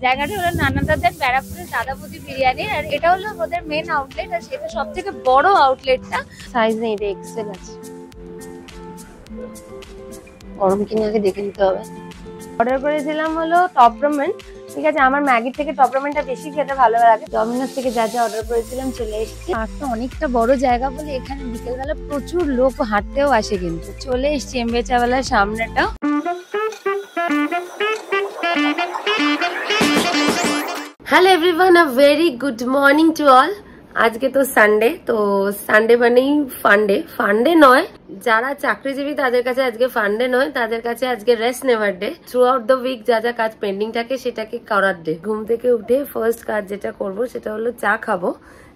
জায়গাটা হলো নানাদাদের ব্যারাকপুরের দাদাবতী বিরিয়ানি, আর এটা হলো ওদের মেন আউটলেট, আর সেটা সব থেকে বড় আউটলেটটা। সাইজ নেই, এটা এক্সেল আছে। গরম কিনে আগে দেখে নিতে হবে। অর্ডার করেছিলাম হলো টপ রামেন। ঠিক আছে, আমার ম্যাগির থেকে টপ রামেনটা বেশি খেতে ভালো লাগে। ডমিনোস থেকে যা যা অর্ডার করেছিলাম চলে এসেছে। পার্কটা অনেকটা বড় জায়গা বলে এখানে বিকেলবেলা প্রচুর লোক হাঁটতেও আসে। কিন্তু চলে এসছি এমবেচাওয়ালার সামনেটা। Hello everyone, a very good morning to all. আজকে তো সানডে, তো সানডে মানেই ফান্ডে। ফান্ডে নয়, যারা চাকরিজীবী তাদের কাছে আজকে ফান্ডে নয়, তাদের কাছে আজকে রেস্ট নেওয়ার day. Throughout the week যা যা কাজ পেন্ডিং থাকে সেটাকে করার ডে। ঘুম থেকে উঠে ফার্স্ট কাজ যেটা করব সেটা হলো চা খাবো।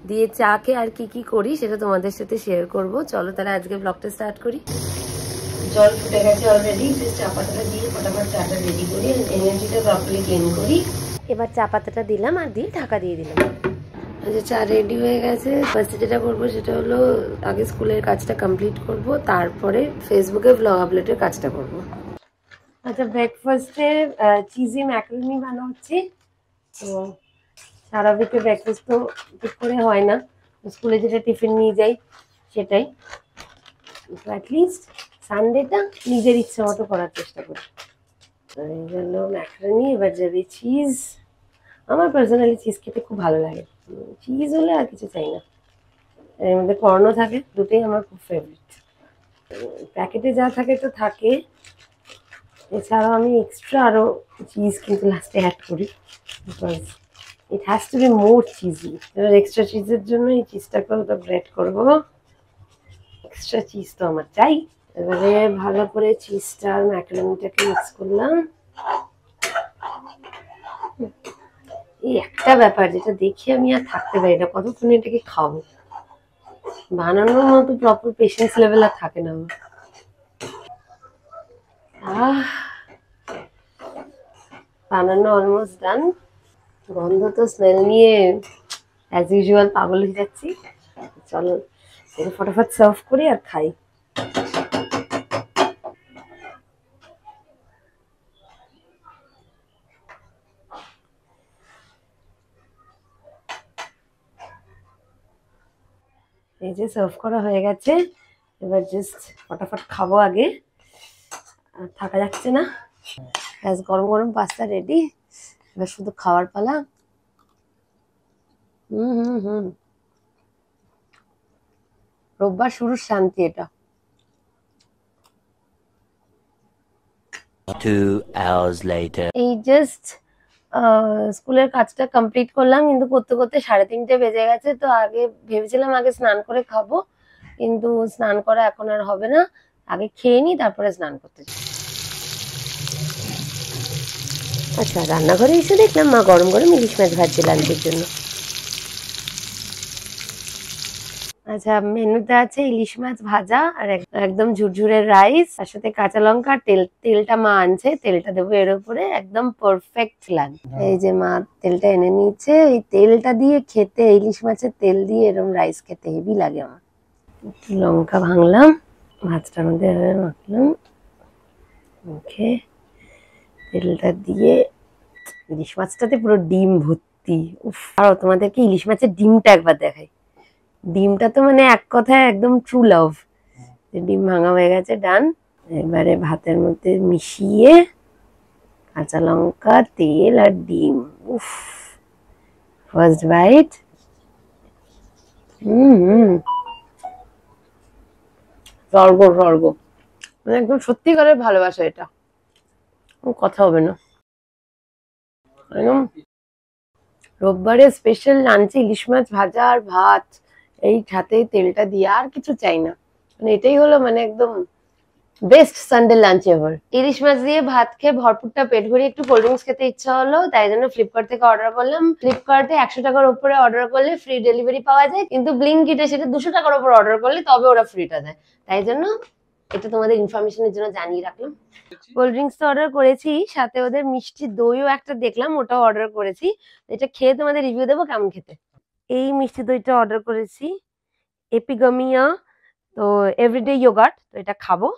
দিয়ে চা খেয়ে আর কি কি করি সেটা তোমাদের সাথে শেয়ার করব। চলো তাহলে আজকে ব্লগটা স্টার্ট করি। জল ফুটে গেছে অলরেডি, চা পাতাটা দিয়ে ফটাফট চাটা রেডি করি, এনার্জিটা প্রপারলি গেইন করি। এবার চা পাতাটা দিলাম আর দিয়ে ঢাকা দিয়ে দিলাম। আচ্ছা, চা রেডি হয়ে গেছে। ফার্স্টে যেটা করবো সেটা হলো আগে স্কুলের কাজটা কমপ্লিট করব, তারপরে ফেসবুকে ব্লগ আপলোডের কাজটা করব। আচ্ছা, ব্রেকফাস্টে চিজি ম্যাকারনি বানাচ্ছি। তো সারা উইকে ব্রেকফাস্ট তো ঠিক করে হয় না, স্কুলে যেটা টিফিন নিয়ে যাই সেটাই। অ্যাটলিস্ট সানডেটা নিজের ইচ্ছে মতো করার চেষ্টা করি। এই জন্য ম্যাকারনি, এবার যাবে চিজ। আমার পার্সোনালি চিজ খেতে খুব ভালো লাগে। চিজ হলে আর কিছু চাই না। এর মধ্যে কর্নও থাকে, দুটোই আমার খুব ফেভারিট। প্যাকেটে যা থাকে তো থাকে, এছাড়াও আমি এক্সট্রা আরও চিজ কিন্তু লাস্টে অ্যাড করি, because it has to be more cheesy. এবার এক্সট্রা চিজের জন্য এই চিজটাকে ওটা গ্রেট করবো। এক্সট্রা চিজ তো আমার চাই। এবারে ভালো করে চিজটা আর ম্যাকারনিটাকে মিক্স করলাম। এই একটা ব্যাপার যেটা দেখে আমি আর থাকতে পারি না, কতক্ষণ এটাকে খাবো। বানানোর মতো প্রপার পেশেন্স লেভেল আর থাকে না আমার। বানানো অলমোস্ট ডান। গন্ধ তো স্মেল নিয়ে অ্যাজ ইউজুয়াল পাগল হয়ে যাচ্ছি। চলো এটা ফটাফট সার্ভ করি আর খাই। এই যে সার্ভ করা হয়ে গেছে, এবার জাস্ট ফটাফট খাবো আগে, আর থাকা যাচ্ছে না। ব্যাস, গরম গরম পাস্তা রেডি, এবার শুধু খাওয়ার পালা। হুম, রোববার শুরুর শান্তি এটা। 2 hours later. এই জাস্ট স্কুলের কাজটা কমপ্লিট করলাম, কিন্তু করতে করতে 3:30 বেজে গেছে। তো আগে ভেবেছিলাম আগে স্নান করে খাবো, কিন্তু স্নান করা এখন আর হবে না। আগে খেয়ে নিই, তারপরে স্নান করতে যাই। আচ্ছা, রান্নাঘরে এসে দেখলাম মা গরম গরম ইলিশ মাছ ভাজছে লাঞ্চের জন্য। আচ্ছা, মেনুতে আছে ইলিশ মাছ ভাজা আর একদম ঝুরঝুরে রাইস, তার সাথে কাঁচা লঙ্কা। তেলটা মা আনছে, তেলটা দেবো এর উপরে, একদম পারফেক্ট লাঞ্চ। এই যে মা তেলটা এনে নিয়েছে, এই তেলটা দিয়ে খেতে, ইলিশ মাছের তেল দিয়ে এরকম রাইস খেতে হেভি লাগে আমার। একটু লঙ্কা ভাঙলাম, মাছটার মধ্যে মাখলাম, ওকে। তেলটা দিয়ে ইলিশ মাছটাতে পুরো ডিম ভর্তি। উফ, আর তোমাদেরকে ইলিশ মাছের ডিমটা একবার দেখাই। ডিমটা তো মানে এক কথায় একদম ট্রু লাভ। ডিম ভাঙা হয়ে গেছে, ডান। এবারে ভাতের মধ্যে মিশিয়ে কাঁচা লঙ্কা, তেল আর ডিম। উফ, ফার্স্ট বাইট। স্বর্গ স্বর্গ, মানে একদম সত্যিকারের ভালোবাসা এটা, কথা হবে না। একদম রোববারে স্পেশাল লাঞ্চে ইলিশ মাছ ভাজা আর ভাত, এই সাথে তেলটা দিয়ে আর কিছু চাই না। মানে এটাই হলো মানে একদম বেস্ট সানডে লাঞ্চ এভার। ইলিশ মাছ দিয়ে ভাত খেয়ে ভরপুরটা পেট ভরে একটু কোল্ড ড্রিঙ্কস খেতে ইচ্ছা হলো, তাই জন্য ফ্লিপকার্ট থেকে অর্ডার করলাম। ফ্লিপকার্টে 100 টাকার উপরে অর্ডার করলে ফ্রি ডেলিভারি পাওয়া যায়, কিন্তু ব্লিঙ্কিটে সেটা 200 টাকার উপর অর্ডার করলে তবে ওরা ফ্রিটা দেয়। তাই জন্য এটা তোমাদের ইনফরমেশনের জন্য জানিয়ে রাখলাম। কোল্ড ড্রিঙ্কস তো অর্ডার করেছি, সাথে ওদের মিষ্টি দইও একটা দেখলাম, ওটাও অর্ডার করেছি। এটা খেয়ে তোমাদের রিভিউ দেবো কেমন খেতে। এই মিষ্টি দইটা অর্ডার করেছি, এপিগামিয়া, তো এভরিডে ইয়োগার্ট। তো এটা খাবো,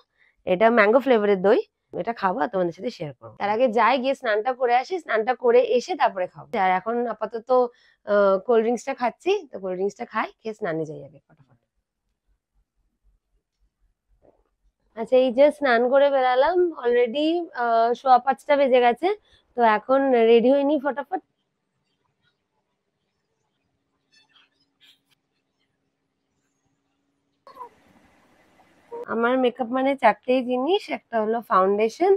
এটা ম্যাঙ্গো ফ্লেভারের দই। এটা খাবো আর তোমাদের সাথে শেয়ার করবো। তার আগে যাই, গিয়ে স্নানটা করে আসি, স্নানটা করে এসে তারপরে খাবো। আর এখন আপাতত কোল্ড ড্রিঙ্কসটা খাচ্ছি, তো কোল্ড ড্রিঙ্কসটা খাই, খেয়ে স্নানে যাই আগে ফটাফট। আচ্ছা, এই যে স্নান করে বেরালাম, অলরেডি 5:15 বেজে গেছে। তো এখন রেডি হয়ে নি ফটাফট। আমার মেকআপ মানে 4টেই জিনিস, একটা হলো ফাউন্ডেশন,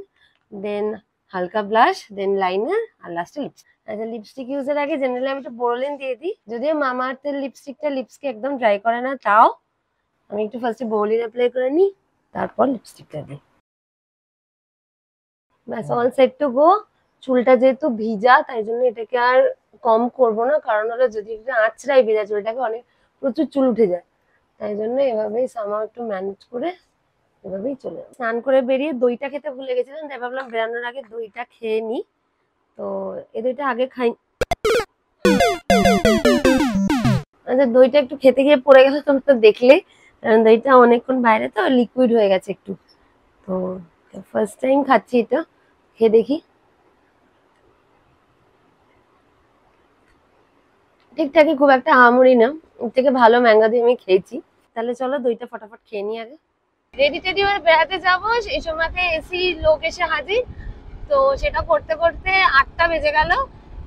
দেন হালকা ব্লাশ, দেন লাইনার, আর লাস্টে লিপস্টিক। আচ্ছা, লিপস্টিক ইউজের আগে জেনারেলি আমি একটু বোরোলিন দিয়ে দিই, যদিও মামা আর্থের লিপস্টিকটা লিপসকে একদম ড্রাই করে না, তাও আমি একটু ফার্স্টে বোরোলিন অ্যাপ্লাই করে নিই, তারপর লিপস্টিকটা দিই। ব্যাস, অল সেট টু গো। চুলটা যেহেতু ভিজা, তাই জন্য এটাকে আর কম করব না, কারণ হলো যদি এটা আঁচড়াই ভেজা চুলটাকে, অনেক প্রচুর চুল উঠে যায়, তাই জন্য এভাবেই সামাও একটু ম্যানেজ করে এভাবেই চলে যাবে। স্নান করে বেরিয়ে দইটা খেতে ভুলে গেছিলাম, তাই ভাবলাম বেরানোর আগে দইটা খেয়ে নি। তো এই দইটা আগে খাই। আচ্ছা, দইটা একটু খেতে গিয়ে পড়ে গেছে, তোমরা তো দেখলে, কারণ দইটা অনেকক্ষণ বাইরে তো লিকুইড হয়ে গেছে একটু। তো ফার্স্ট টাইম খাচ্ছি এটা, খেয়ে দেখি। ঠিকঠাকই, খুব একটা হামড়ি না, এর থেকে ভালো ম্যাঙ্গো দিয়ে আমি খেয়েছি। তাহলে চলো দইটা ফটাফট খেয়ে নি আগে। রেডি টেডি হয়ে বেড়াতে যাবো, সেই সময়তে এসি লোক এসে হাজির। তো সেটা করতে করতে 8টা বেজে গেল।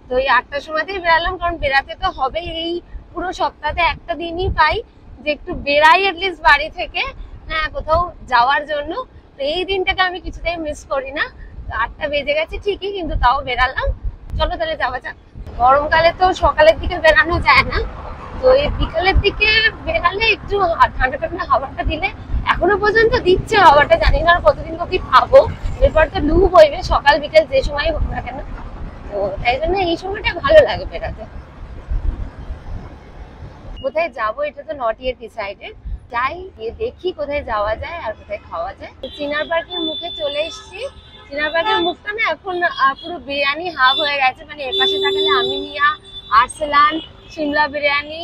তো এই 8টার সময়তেই বেরালাম, কারণ বেরাতে তো হবে। এই পুরো সপ্তাহে একটা দিনই পাই যে একটু বেরাই অ্যাটলিস্ট বাড়ি থেকে, হ্যাঁ, কোথাও যাওয়ার জন্য। তো এই দিনটাকে আমি কিছুতেই মিস করি না। 8টা বেজে গেছে ঠিকই, কিন্তু তাও বেরালাম। চলো তাহলে যাওয়া যাক। গরমকালে তো সকালের দিকে বেরানো যায় না, তো এই বিকালের দিকে বেরালে একটু ঠান্ডা ঠান্ডা হাওয়াটা দিলে, এখনো পর্যন্ত দিচ্ছে হাওয়াটা, জানি না আর কতদিন অব্দি পাবো। এরপর তো লু বইবে সকাল বিকেল যে সময় হোক না কেন। তো তাই জন্য এই সময়টা ভালো লাগে বেড়াতে। কোথায় যাবো এটা তো নট ইয়েট ডিসাইডেড, যাই গিয়ে দেখি কোথায় যাওয়া যায় আর কোথায় খাওয়া যায়। চিনার পার্কের মুখে চলে এসেছি। চিনার পার্কের মুখটা না এখন পুরো বিরিয়ানি হাব হয়ে গেছে, মানে এর পাশে তাকালে আমিনিয়া, আরসালান, সিমলা বিরিয়ানি,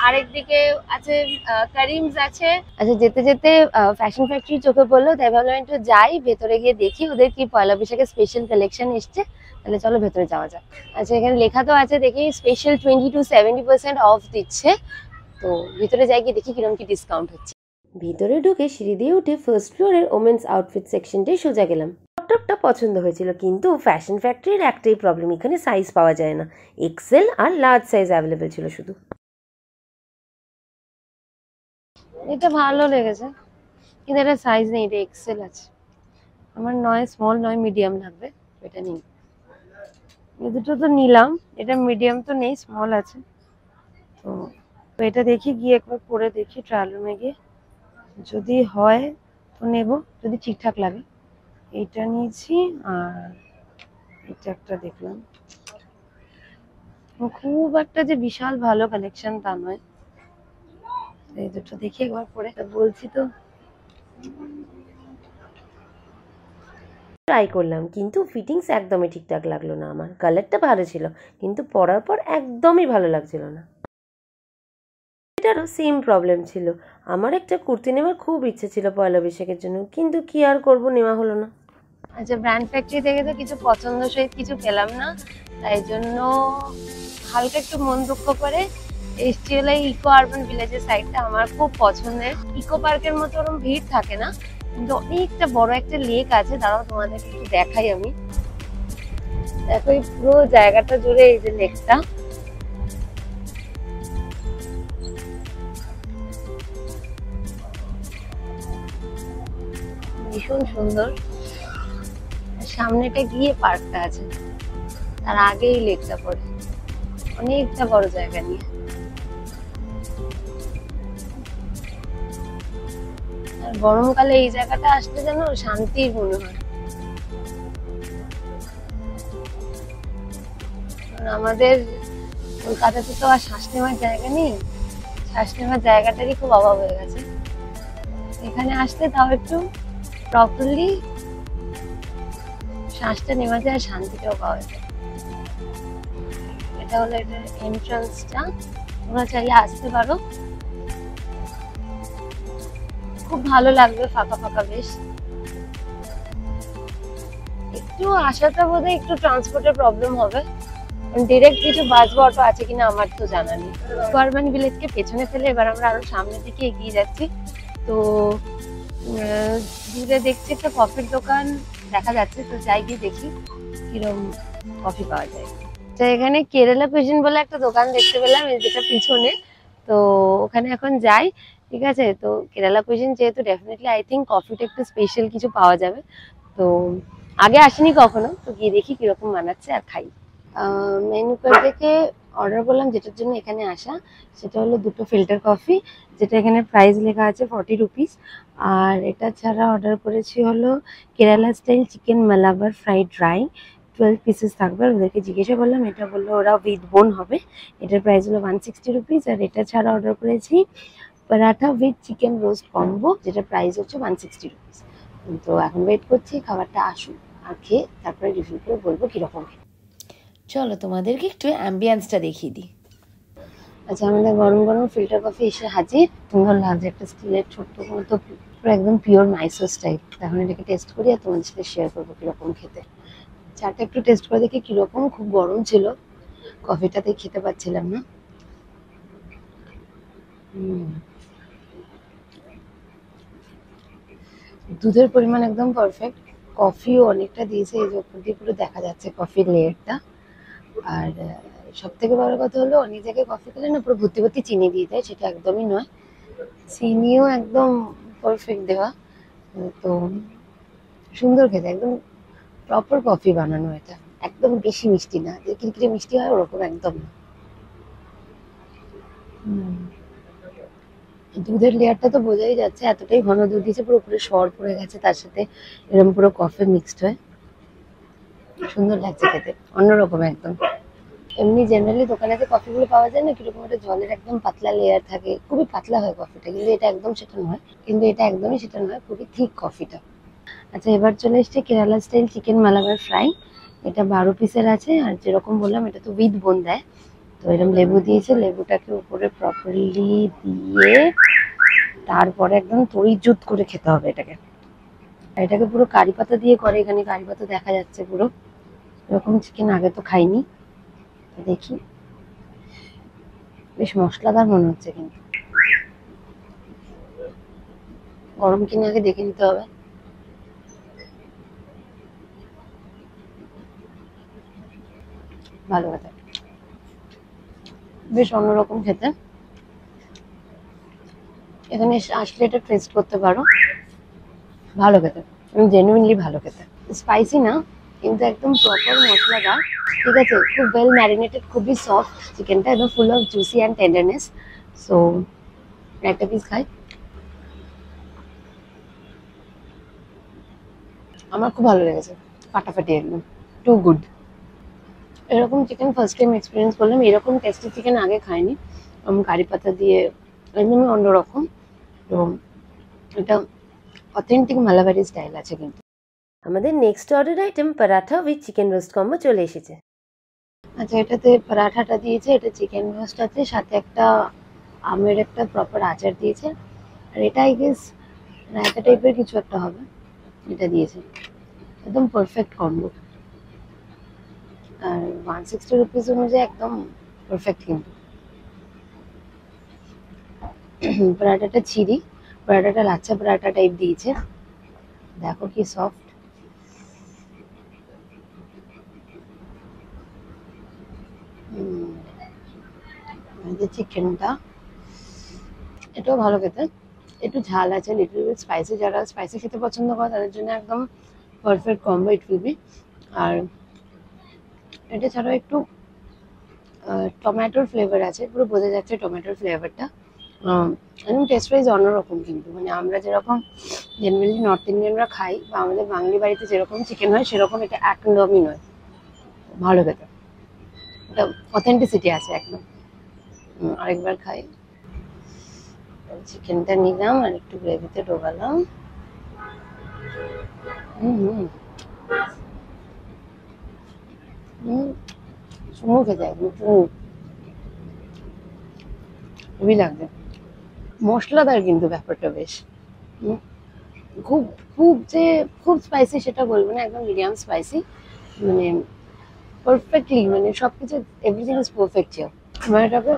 আরেকদিকে আছে করিমস আছে। আচ্ছা, যেতে যেতে ফ্যাশন ফ্যাক্টরি চোখে পড়লো, তাই ভাবলাম একটু যাই, ভেতরে গিয়ে দেখি ওদের কি পয়লা বৈশাখের স্পেশাল কালেকশন এসছে। তাহলে চলো ভেতরে যাওয়া যাক। আচ্ছা, এখানে লেখা তো আছে, দেখি স্পেশাল 20 to 70% অফ দিচ্ছে। তো ভিতরে যাই, গিয়ে দেখি কিরকম কি ডিসকাউন্ট হচ্ছে। ভিতরে ঢুকে সিঁড়ি দিয়ে উঠে ফার্স্ট ফ্লোরের ওমেন্স আউটফিট সেকশনটাই সোজা গেলাম। টপটা পছন্দ হয়েছিল, কিন্তু ফ্যাশন ফ্যাক্টরির একটাই প্রবলেম, এখানে সাইজ পাওয়া যায় না। এক্সেল আর লার্জ সাইজ অ্যাভেলেবেল ছিল শুধু। এটা ভালো লেগেছে, কিন্তু এটা সাইজ নেই, এটা এক্সেল আছে। আমার নয় স্মল নয় মিডিয়াম লাগবে, এটা নিই। এই দুটো তো নিলাম, এটা মিডিয়াম তো নেই, স্মল আছে। তো এটা দেখি, গিয়ে একবার পরে দেখি ট্রায়াল রুমে গিয়ে, যদি হয় তো নেব, যদি ঠিকঠাক লাগে। এইটা নিয়েছি, আর এটা একটা দেখলাম। খুব একটা যে বিশাল ভালো কালেকশন তা নয়, এই দুটো দেখি একবার পরে বলছি। তো ট্রাই করলাম, কিন্তু ফিটিংস একদমই ঠিকঠাক লাগলো না আমার। কালারটা ভালো ছিল, কিন্তু পরার পর একদমই ভালো লাগছিল না। এটারও সেম প্রবলেম ছিল। আমার একটা কুর্তি নেওয়ার খুব ইচ্ছে ছিল পয়লা বৈশাখের জন্য, কিন্তু কি আর করব, নেওয়া হলো না। আচ্ছা, ব্র্যান্ড ফ্যাক্টরি থেকে তো কিছু পছন্দ সহিত কিছু পেলাম না, তাই জন্য হালকা একটু মন দুঃখ করে এসছি হলো ইকো আরবান ভিলেজের সাইডটা। আমার খুব পছন্দের। ইকো পার্কের মতো ওরকম ভিড় থাকে না, কিন্তু অনেকটা বড় একটা লেক আছে। দাঁড়াও তোমাদেরকে একটু দেখাই আমি। দেখো, এই পুরো জায়গাটা জুড়ে এই যে লেকটা, ভীষণ সুন্দর। সামনেটা গিয়ে পার্কটা আছে, তার আগেই লেকটা পড়ে, অনেকটা বড় জায়গা নিয়ে। আর গরমকালে এই জায়গাটা আসলে যেন শান্তি মনে হয়। আমাদের কলকাতাতে তো আর শ্বাস নেওয়ার জায়গা নেই, শ্বাস নেওয়ার জায়গাটারই খুব অভাব হয়ে গেছে। এখানে আসলে তাও একটু প্রপারলি শ্বাসটা নেওয়া যায়, শান্তিটাও পাওয়া যায়। এটা হলো এটার এন্ট্রান্সটা, তোমরা চাইলে আসতে পারো, খুব ভালো লাগবে, ফাঁকা ফাঁকা বেশ। একটু আসাটা বোধহয় একটু ট্রান্সপোর্টের প্রবলেম হবে, ডিরেক্ট কিছু বাস বা অটো আছে কিনা আমার তো জানা নেই। কারবান ভিলেজকে পেছনে ফেলে এবার আমরা আরো সামনের দিকে এগিয়ে যাচ্ছি। তো দূরে দেখছি একটা কফির দোকান দেখা যাচ্ছে, তো যাই গিয়ে দেখি কিরকম কফি পাওয়া যায়। তো এখানে কেরালা কুইজিন বলে একটা দোকান দেখতে পেলাম, যেটা পিছনে। তো ওখানে এখন যাই, ঠিক আছে। তো কেরালা কুইজিন যেহেতু ডেফিনেটলি আই থিঙ্ক কফিটা একটু স্পেশাল কিছু পাওয়া যাবে। তো আগে আসিনি কখনো, তো গিয়ে দেখি কিরকম বানাচ্ছে আর খাই। মেনু কার্ড থেকে অর্ডার করলাম, যেটার জন্য এখানে আসা সেটা হলো 2টো ফিল্টার কফি, যেটা এখানে প্রাইস লেখা আছে 40 রুপিস। আর এটা ছাড়া অর্ডার করেছি হলো Kerala style chicken Malabar fried rice, 12 pieces থাকবে। আর ওদেরকে জিজ্ঞাসা করলাম, এটা বললো ওরা উইথ বোন হবে, এটার প্রাইস হলো 160 রুপিস। আর এটা ছাড়া অর্ডার করেছি paratha with chicken roast combo, যেটা প্রাইস হচ্ছে 160 রুপিস। তো এখন ওয়েট করছি খাবারটা আসুক, আর খেয়ে তারপরে রিভিউ করে বলবো কিরকম। চলো তোমাদেরকে একটু অ্যাম্বিয়েন্সটা দেখিয়ে দিই। আচ্ছা, আমাদের গরম গরম ফিল্টার কফি এসে হাজির। সুন্দর লাগছে, একটা স্টিলের ছোট্ট মতো, পুরো একদম পিওর মাইসোস টাইপ। এখন এটাকে টেস্ট করি আর তোমাদের সাথে শেয়ার করবো কিরকম খেতে। চাটা একটু টেস্ট করে দেখি কিরকম, খুব গরম ছিল, কফিটাতে খেতে পাচ্ছিলাম না। দুধের পরিমাণ একদম পারফেক্ট, কফিও অনেকটা দিয়েছে, এই যে উপর দিয়ে পুরো দেখা যাচ্ছে কফির লেয়ারটা। আর সব থেকে বড় কথা হলো, অনেক জায়গায় কফি খেলে না পুরো ভর্তি ভর্তি চিনি দিয়ে দেয়, সেটা একদমই নয়, চিনিও একদম পারফেক্ট দেওয়া। তো সুন্দর খেতে, একদম প্রপার কফি বানানো এটা, একদম বেশি মিষ্টি না, যে কিরকিরে মিষ্টি হয় ওরকম একদম না। দুধের লেয়ারটা তো বোঝাই যাচ্ছে, এতটাই ঘন দুধ দিয়েছে, পুরো উপরে সর পড়ে গেছে, তার সাথে এরকম পুরো কফি মিক্সড হয়, সুন্দর লাগছে খেতে, অন্যরকম একদম। এমনি জেনারেলি দোকানে যে কফিগুলো পাওয়া যায় না, কিরকম একটা জলের একদম পাতলা লেয়ার থাকে, খুবই পাতলা হয় কফিটা, কিন্তু এটা একদম সেটা নয়, খুবই থিক কফিটা। আচ্ছা, এবার চলে এসছে Kerala style chicken Malabar fry. এটা 12 পিসের আছে, আর যেরকম বললাম এটা তো উইথ বোন দেয়। তো এরকম লেবু দিয়েছে, লেবুটাকে উপরে প্রপারলি দিয়ে তারপরে একদম তরিজুত করে খেতে হবে এটাকে। এটাকে পুরো কারি পাতা দিয়ে করে, এখানে কারি পাতা দেখা যাচ্ছে পুরো। এরকম চিকেন আগে তো খাইনি, দেখি, বেশ মশলাদার মনে হচ্ছে, কিন্তু গরম কিনা আগে দেখে নিতে হবে। ভালো খেতে, বেশ অন্যরকম খেতে। এখানে আসলে এটা টেস্ট করতে পারো, ভালো খেতে, জেনুইনলি ভালো খেতে। স্পাইসি না, কিন্তু একদম প্রপার মশলাদার, ঠিক আছে, খুব ওয়েল ম্যারিনেটেড, খুবই সফট চিকেনটা, একদম full of juicy and tenderness. So একটা পিস খাই, আমার খুব ভালো লেগেছে, ফাটাফাটি একদম, টু গুড। এরকম চিকেন ফার্স্ট টাইম এক্সপিরিয়েন্স করলাম, এরকম টেস্টি চিকেন আগে খাইনি, কারি পাতা দিয়ে একদমই অন্যরকম। তো এটা অথেন্টিক মালাবারি স্টাইল আছে। কিন্তু আমাদের next order item paratha with chicken roast combo চলে এসেছে। আচ্ছা, এটাতে পরাঠাটা দিয়েছে, এটা চিকেন রোস্ট আছে, সাথে একটা আমের একটা প্রপার আচার দিয়েছে, আর এটা আই গেস রায়তা টাইপের কিছু একটা হবে, এটা দিয়েছে, একদম পারফেক্ট কম্বো। আর 160 রুপিস অনুযায়ী একদম পারফেক্ট। কিন্তু পরাঠাটা ছিরি, পরাঠাটা লাচ্ছা পরাঠা টাইপ দিয়েছে, দেখো কি সফট। চিকেনটা এটাও ভালো খেতে, একটু ঝাল আছে, লিটল বিট স্পাইসি, যারা স্পাইসি খেতে পছন্দ করে তাদের জন্য একদম perfect combo it will be. আর এটা ছাড়াও একটু টমেটোর ফ্লেভার আছে, পুরো বোঝা যাচ্ছে টমেটোর ফ্লেভারটা, একদম টেস্ট ওয়াইজ অন্যরকম। কিন্তু মানে আমরা যেরকম জেনারেলি নর্থ ইন্ডিয়ানরা খাই, বা আমাদের বাঙালি বাড়িতে যেরকম চিকেন হয় সেরকম এটা একদমই নয়, ভালো খেতে, এটা অথেন্টিসিটি আছে একদম। আরেকবার খাই, চিকেনটা নিলাম আর একটু গ্রেভিতে ডোবালাম। চুমু খেতে একদম খুবই লাগবে, মশলাদার কিন্তু ব্যাপারটা বেশ। খুব খুব যে খুব স্পাইসি সেটা বলবো না, একদম মিডিয়াম স্পাইসি, মানে পারফেক্টলি, মানে সবকিছু এভরিথিং ইজ পারফেক্ট হিয়ার। এবার এটাকে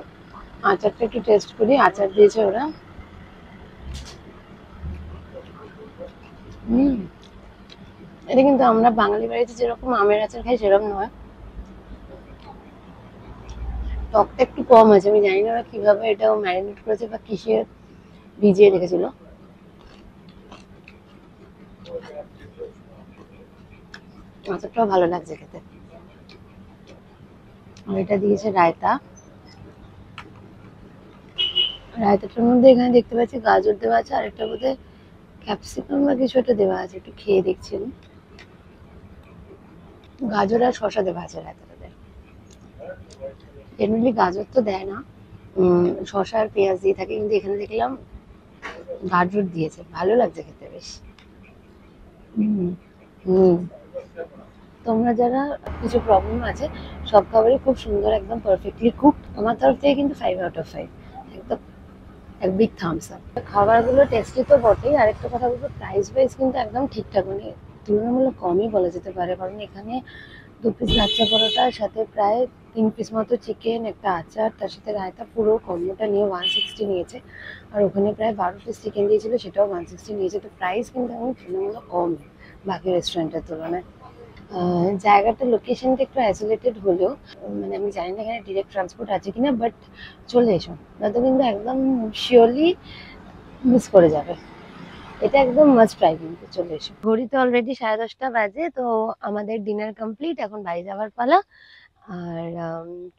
আচারটা একটু টেস্ট করি, আচার দিয়েছে ওরা। এটা কিন্তু আমরা বাঙালি বাড়িতে যেরকম আমের আচার খাই সেরকম নয়, টকটা একটু কম আছে। আমি জানি না ওরা কিভাবে এটাও ম্যারিনেট করেছে বা কিসে ভিজিয়ে রেখেছিল। আচারটাও ভালো লাগছে খেতে। আর এটা দিয়েছে রায়তা, রায়তাটার মধ্যে এখানে দেখতে পাচ্ছি গাজর দেওয়া আছে, আর একটা বোধহয় ক্যাপসিকাম বা কিছু একটা দেওয়া আছে, একটু খেয়ে দেখছি আমি। গাজর আর শসা দেওয়া আছে রায়তাটাতে। জেনারেলি গাজর তো দেয় না, শসা আর পেঁয়াজ দিয়ে থাকে, কিন্তু এখানে দেখলাম গাজর দিয়েছে, ভালো লাগছে খেতে বেশ। হুম, তোমরা যারা কিছু প্রবলেম আছে, সব খাবারই খুব সুন্দর, একদম পারফেক্টলি কুক। আমার তরফ থেকে কিন্তু 5/5, একদম এক বিগ থামস আপ। খাবারগুলো টেস্টি তো বটেই, আরেকটা কথা বলবো, প্রাইস ওয়াইজ কিন্তু একদম ঠিকঠাক, মানে তুলনামূলক কমই বলা যেতে পারে। কারণ এখানে 2 পিস লাচ্চা পরোটার সাথে প্রায় 3 পিস মতো চিকেন, একটা আচার, তার সাথে রায়তা, পুরো কম্বোটা নিয়ে 160 নিয়েছে। আর ওখানে প্রায় 12 পিস চিকেন দিয়েছিল, সেটাও 160 নিয়েছে। তো প্রাইস কিন্তু এখন তুলনামূলক কম বাকি রেস্টুরেন্টের তুলনায়। জায়গাটা, লোকেশনটা একটু আইসোলেটেড হলেও, মানে আমি জানি না এখানে ডিরেক্ট ট্রান্সপোর্ট আছে কিনা, বাট চলে এসো, নয়তো কিন্তু একদম শিওরলি মিস করে যাবে। এটা একদম মাস্ট ট্রাই, কিন্তু চলে এসো। ঘড়িতে অলরেডি 10:30 বাজে, তো আমাদের ডিনার কমপ্লিট, এখন বাড়ি যাওয়ার পালা। আর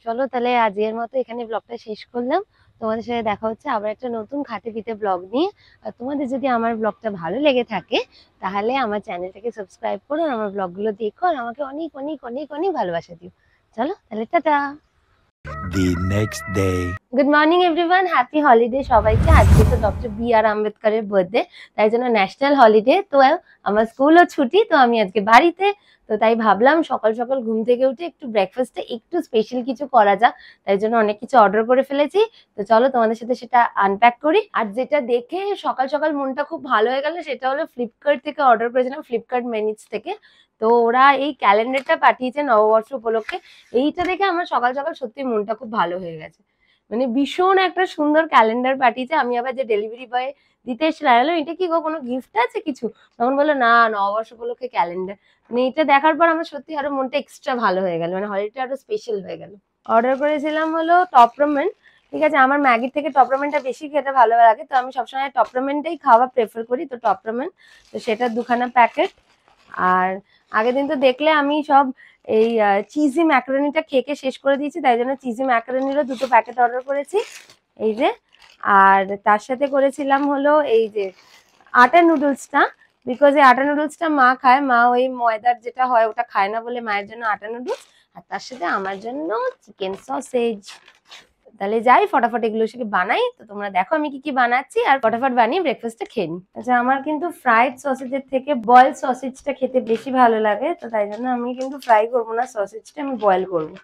চলো তাহলে আজকের মতো এখানে ব্লগটা শেষ করলাম। তোমাদের সাথে দেখা হচ্ছে আবার একটা নতুন খাতে পিতে ব্লগ নিয়ে। আর তোমাদের যদি আমার ব্লগটা ভালো লেগে থাকে, তাহলে আমার চ্যানেলটাকে সাবস্ক্রাইব করো, আর আমার ব্লগগুলো দেখো, আর আমাকে অনেক অনেক অনেক অনেক ভালোবাসা দিও। চলো তাহলে, tata. The next day. Good morning everyone, happy holiday সবাইকে। আজকে তো ডক্টর বি.আর. আম্বেদকরের বার্থডে, তাই জন্য ন্যাশনাল হলিডে। তো আমার স্কুলও ছুটি, তো আমি আজকে বাড়িতে। তো তাই ভাবলাম সকাল সকাল ঘুম থেকে উঠে একটু ব্রেকফাস্টে একটু স্পেশাল কিছু করা যাক, তাই জন্য অনেক কিছু অর্ডার করে ফেলেছি। তো চলো তোমাদের সাথে সেটা আনপ্যাক করি। আর যেটা দেখে সকাল সকাল মনটা খুব ভালো হয়ে গেল, সেটা হলো ফ্লিপকার্ট থেকে অর্ডার করেছিলাম, ফ্লিপকার্ট মেনিজ থেকে। তো ওরা এই ক্যালেন্ডারটা পাঠিয়েছে নববর্ষ উপলক্ষে। এইটা দেখে আমার সকাল সকাল সত্যি মনটা খুব ভালো হয়ে গেছে, মানে ভীষণ একটা সুন্দর ক্যালেন্ডার পাঠিয়েছে। আমি আবার যে ডেলিভারি বয় দিতে এসেছিলাম, এটা কি গো, কোনো গিফট আছে কিছু? তখন বললো না, নববর্ষ উপলক্ষে ক্যালেন্ডার। মানে এটা দেখার পর আমার সত্যি আরো মনটা এক্সট্রা ভালো হয়ে গেল, মানে হলিডেটা আরো স্পেশাল হয়ে গেল। অর্ডার করেছিলাম হলো টপ রামেন। ঠিক আছে, আমার ম্যাগির থেকে টপ রামেনটা বেশি খেতে ভালো লাগে, তো আমি সবসময় টপ রামেনটাই খাওয়া প্রেফার করি। তো টপ রামেন, তো সেটা 2খানা প্যাকেট। আর আগের দিন তো দেখলে আমি সব এই চিজি ম্যাকারনিটা খেয়ে শেষ করে দিয়েছি, তাই জন্য চিজি ম্যাকারনিরও 2টো প্যাকেট অর্ডার করেছি, এই যে। আর তার সাথে করেছিলাম হলো এই যে আটা নুডলসটা, বিকজ এই আটা নুডলসটা মা খায়, মা ওই ময়দার যেটা হয় ওটা খায় না বলে মায়ের জন্য আটা নুডলস, আর তার সাথে আমার জন্য চিকেন সসেজ। তাহলে যাই ফটাফট এগুলো সেকে বানাই। তো তোমরা দেখো আমি কি কি বানাচ্ছি, আর ফটাফট বানিয়ে ব্রেকফাস্টটা খেয়ে নিই। আচ্ছা, আমার কিন্তু ফ্রাইড সসেজের থেকে বয়েল সসেজটা খেতে বেশি ভালো লাগে, তো তাই জন্য আমি কিন্তু ফ্রাই করবো না সসেজটা, আমি বয়েল করবো।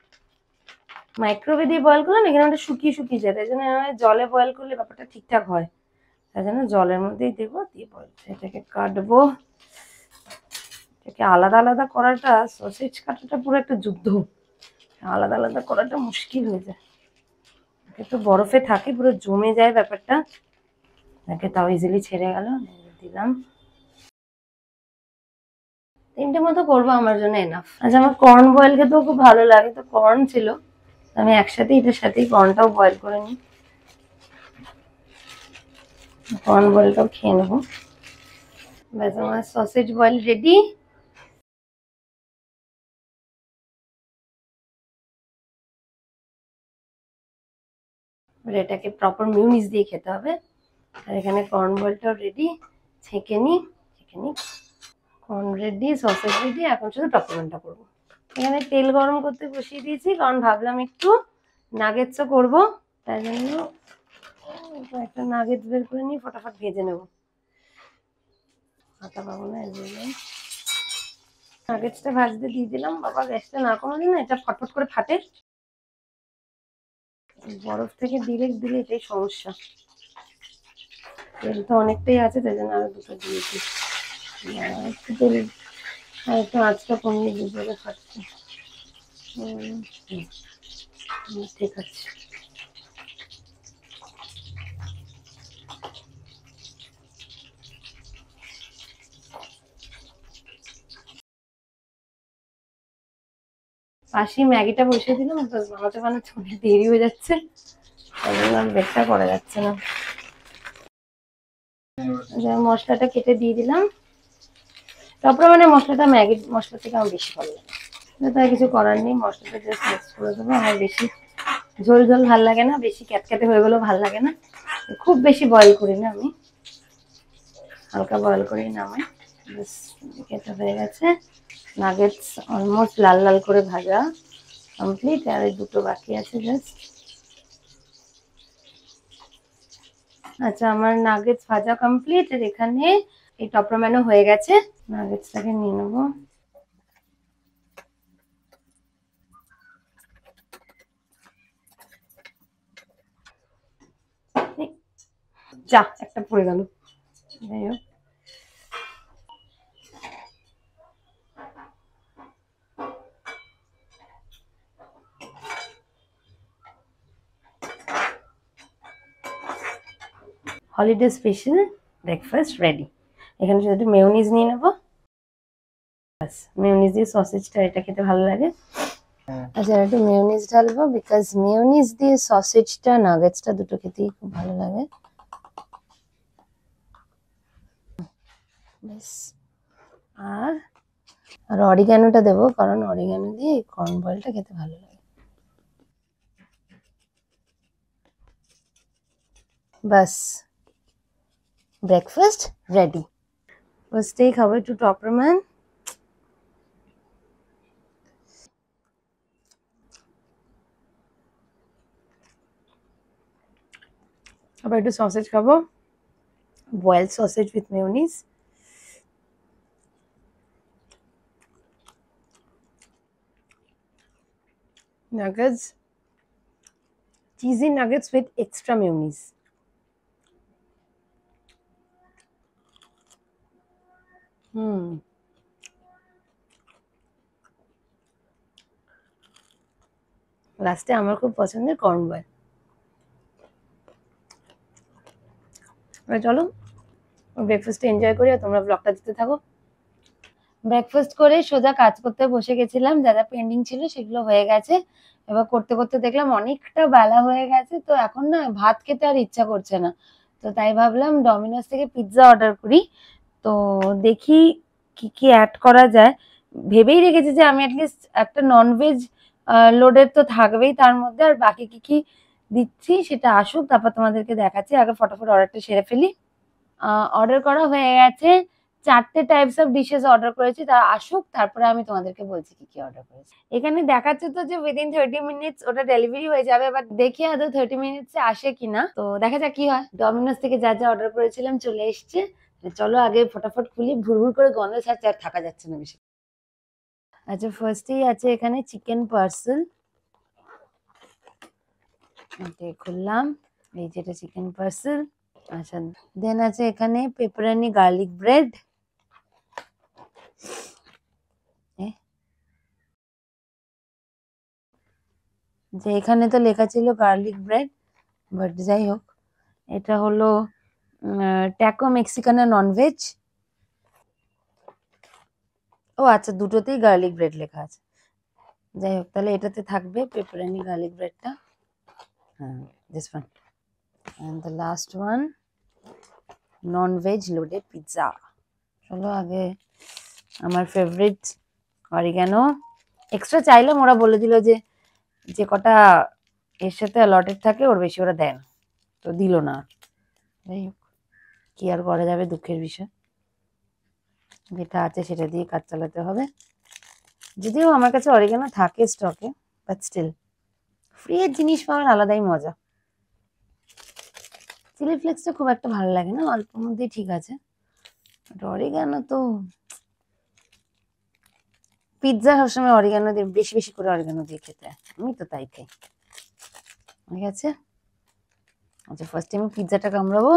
মাইক্রোওয়েভে দিয়ে বয়েল করলাম, এখানে ওটা শুকিয়ে শুকিয়ে যায়, তাই জন্য জলে বয়েল করলে ব্যাপারটা ঠিকঠাক হয়, তাই জন্য জলের মধ্যেই দেবো, দিয়ে বয়েল। এটাকে কাটবো, এটাকে আলাদা আলাদা করাটা, সসেজ কাটাটা পুরো একটা যুদ্ধ, আলাদা আলাদা করাটা মুশকিল হয়ে যায়। একটু বরফে থাকে, পুরো জমে যায় ব্যাপারটা, তাকে তাও ইজিলি ছেড়ে গেল, দিলাম। 3টে মতো করবো, আমার জন্য এনাফ। আচ্ছা, আমার কর্ন বয়েল খেতেও খুব ভালো লাগে, তো কর্ন ছিল, আমি একসাথে এটার সাথেই কর্নটাও বয়েল করে নিই। কর্ন বয়েলটাও খেয়ে নেবো। ব্যাস, আমার সসেজ বয়েল রেডি। এটাকে প্রপার মিউনিস দিয়ে খেতে হবে। আর এখানে কর্ন বয়েলটাও রেডি, ছেঁকে নিই, কর্ন রেডি, সসেজ রেডি, এখন শুধু টপমেন্টটা করবো। এখানে তেল গরম করতে বসিয়ে দিয়েছি, কারণ ভাবলাম একটু নাগেটসও করবো, তাই জন্য একটা নাগেটস বের করে নিই, ফটাফট ভেজে নেবো, হাতা পাবো না। নাগেটসটা ভাজতে দিয়ে দিলাম। বাবা, গ্যাসটা না কমালে না এটা ফটফট করে ফাটে, বরফ থেকে ডিরেক্ট দিলে এটাই সমস্যা। তেল তো অনেকটাই আছে, তাই জন্য আরো 2টো দিয়েছি। একটু আঁচটা কমিয়ে দিয়ে খাচ্ছি। ঠিক আছে। পাশে ম্যাগিটা বসিয়ে দিলাম, বানাতে বানাতে অনেক দেরি হয়ে যাচ্ছে, বেটটা করা যাচ্ছে না। মশলাটা কেটে দিয়ে দিলাম। তারপরে মানে মশলাটা ম্যাগি মশলা থেকে আমার বেশি ভালো লাগে, তাই কিছু করার নেই, মশলাটা জাস্ট মিক্স করে দেবো। আমার বেশি ঝোল ঝোল ভাল লাগে না, বেশি ক্যাটক্যাটে হয়ে গেলেও ভাল লাগে না, খুব বেশি বয়েল করি না আমি, হালকা বয়েল করেই নামাই। ব্যাস এটা হয়ে গেছে। নাগেটস অলমোস্ট লাল লাল করে ভাজা কমপ্লিট, আর এই দুটো বাকি আছে জাস্ট। আচ্ছা, আমার নাগেটস ভাজা কমপ্লিট, আর এখানে এই টপরাম্যানও হয়ে গেছে। নাগেটসটাকে নিয়ে নেবো। যা একটা পড়ে গেল, যাই হোক। Holiday special breakfast ready. এখানে শুধু একটু মেয়োনিজ নিয়ে নেবো, বাস। মেয়োনিজ দিয়ে সসেজটা, এটা খেতে ভালো লাগে। আচ্ছা, একটু মেয়োনিজ ঢালবো, বিকজ মেয়োনিজ দিয়ে সসেজটা নাগেটসটা দুটো খেতেই খুব ভালো লাগে। ব্যাস। আর অরিগ্যানোটা দেবো, কারণ অরিগ্যানো দিয়ে কর্ন বয়েলটা খেতে ভালো লাগে। বাস, ব্রেকফাস্ট রেডি। ফার্স্টেই খাবো একটু টপরাম্যান। আবার একটু সসেজ খাবো, boiled sausage with mayonnaise. Nuggets, cheesy nuggets with extra mayonnaise. লাস্টে আমার খুব পছন্দের কর্ন বয়েল। চলো ব্রেকফাস্ট এনজয় করি, আর তোমরা ব্লগটা দিতে থাকো। ব্রেকফাস্ট করে সোজা কাজ করতে বসে গেছিলাম, যা যা পেন্ডিং ছিল সেগুলো হয়ে গেছে। এবার করতে করতে দেখলাম অনেকটা বেলা হয়ে গেছে, তো এখন না ভাত খেতে আর ইচ্ছা করছে না, তো তাই ভাবলাম ডমিনোস থেকে পিৎজা অর্ডার করি। তো দেখি কি কি অ্যাড করা যায়, ভেবেই রেখেছি যে আমি অ্যাটলিস্ট একটা ননভেজ লোডের তো থাকবেই তার মধ্যে, আর বাকি কি কি দিচ্ছি সেটা আসুক, তারপর তোমাদেরকে দেখাচ্ছি। আগে ফটাফট অর্ডারটা সেরে ফেলি। অর্ডার করা হয়ে গেছে, 4টে টাইপস অফ ডিশেস অর্ডার করেছি, তারা আসুক তারপরে আমি তোমাদেরকে বলছি কি কি অর্ডার করেছি। এখানে দেখাচ্ছে তো যে উইদিন 30 মিনিটস ওটা ডেলিভারি হয়ে যাবে, বাট দেখি আদৌ 30 মিনিটসে আসে কিনা, তো দেখা যাক কি হয়। ডমিনোস থেকে যা যা অর্ডার করেছিলাম চলে এসছে, চলো আগে ফটাফট খুলি, ভুরভুর করে গন্ধ ছাড়ছে, আর থাকা যাচ্ছে না বেশি। আচ্ছা, ফার্স্টেই আছে এখানে চিকেন পার্সেল, খুললাম, এই যেটা চিকেন পার্সেল। আচ্ছা, দেন আছে এখানে পেপারানি গার্লিক ব্রেড। যে এখানে তো লেখা ছিল গার্লিক ব্রেড, বাট যাই হোক, এটা হলো ট্যাকো মেক্সিকানা ননভেজ। ও আচ্ছা, দুটোতেই গার্লিক ব্রেড লেখা আছে, যাই হোক, তাহলে এটাতে থাকবে পেপারানি গার্লিক ব্রেডটা। হ্যাঁ, this one. And the last one, non veg loaded pizza. চলো আগে আমার ফেভারিট অরিগ্যানো, এক্সট্রা চাইলাম, ওরা বলে দিল যে যে কটা এর সাথে অ্যালটেড থাকে ওর বেশি ওরা দেয় না, তো দিল না। যাই হোক, কি আর করা যাবে, দুঃখের বিষয়, যেটা আছে সেটা দিয়ে কাজ চালাতে হবে। যদিও আমার কাছে অরিগ্যানো থাকে স্টকে, বাট স্টিল ফ্রি এর জিনিস পাওয়ার আলাদাই মজা। চিলি ফ্লেক্সটা খুব একটা ভালো লাগে না, অল্পের মধ্যেই ঠিক আছে, বাট অরিগ্যানো তো, পিৎজা সবসময় অরিগ্যানো দিয়ে বেশি বেশি করে অরিগ্যানো দিয়ে খেতে, আমি তো তাই খাই। ঠিক আছে, আচ্ছা ফার্স্টে আমি পিৎজাটা কামড়াবো।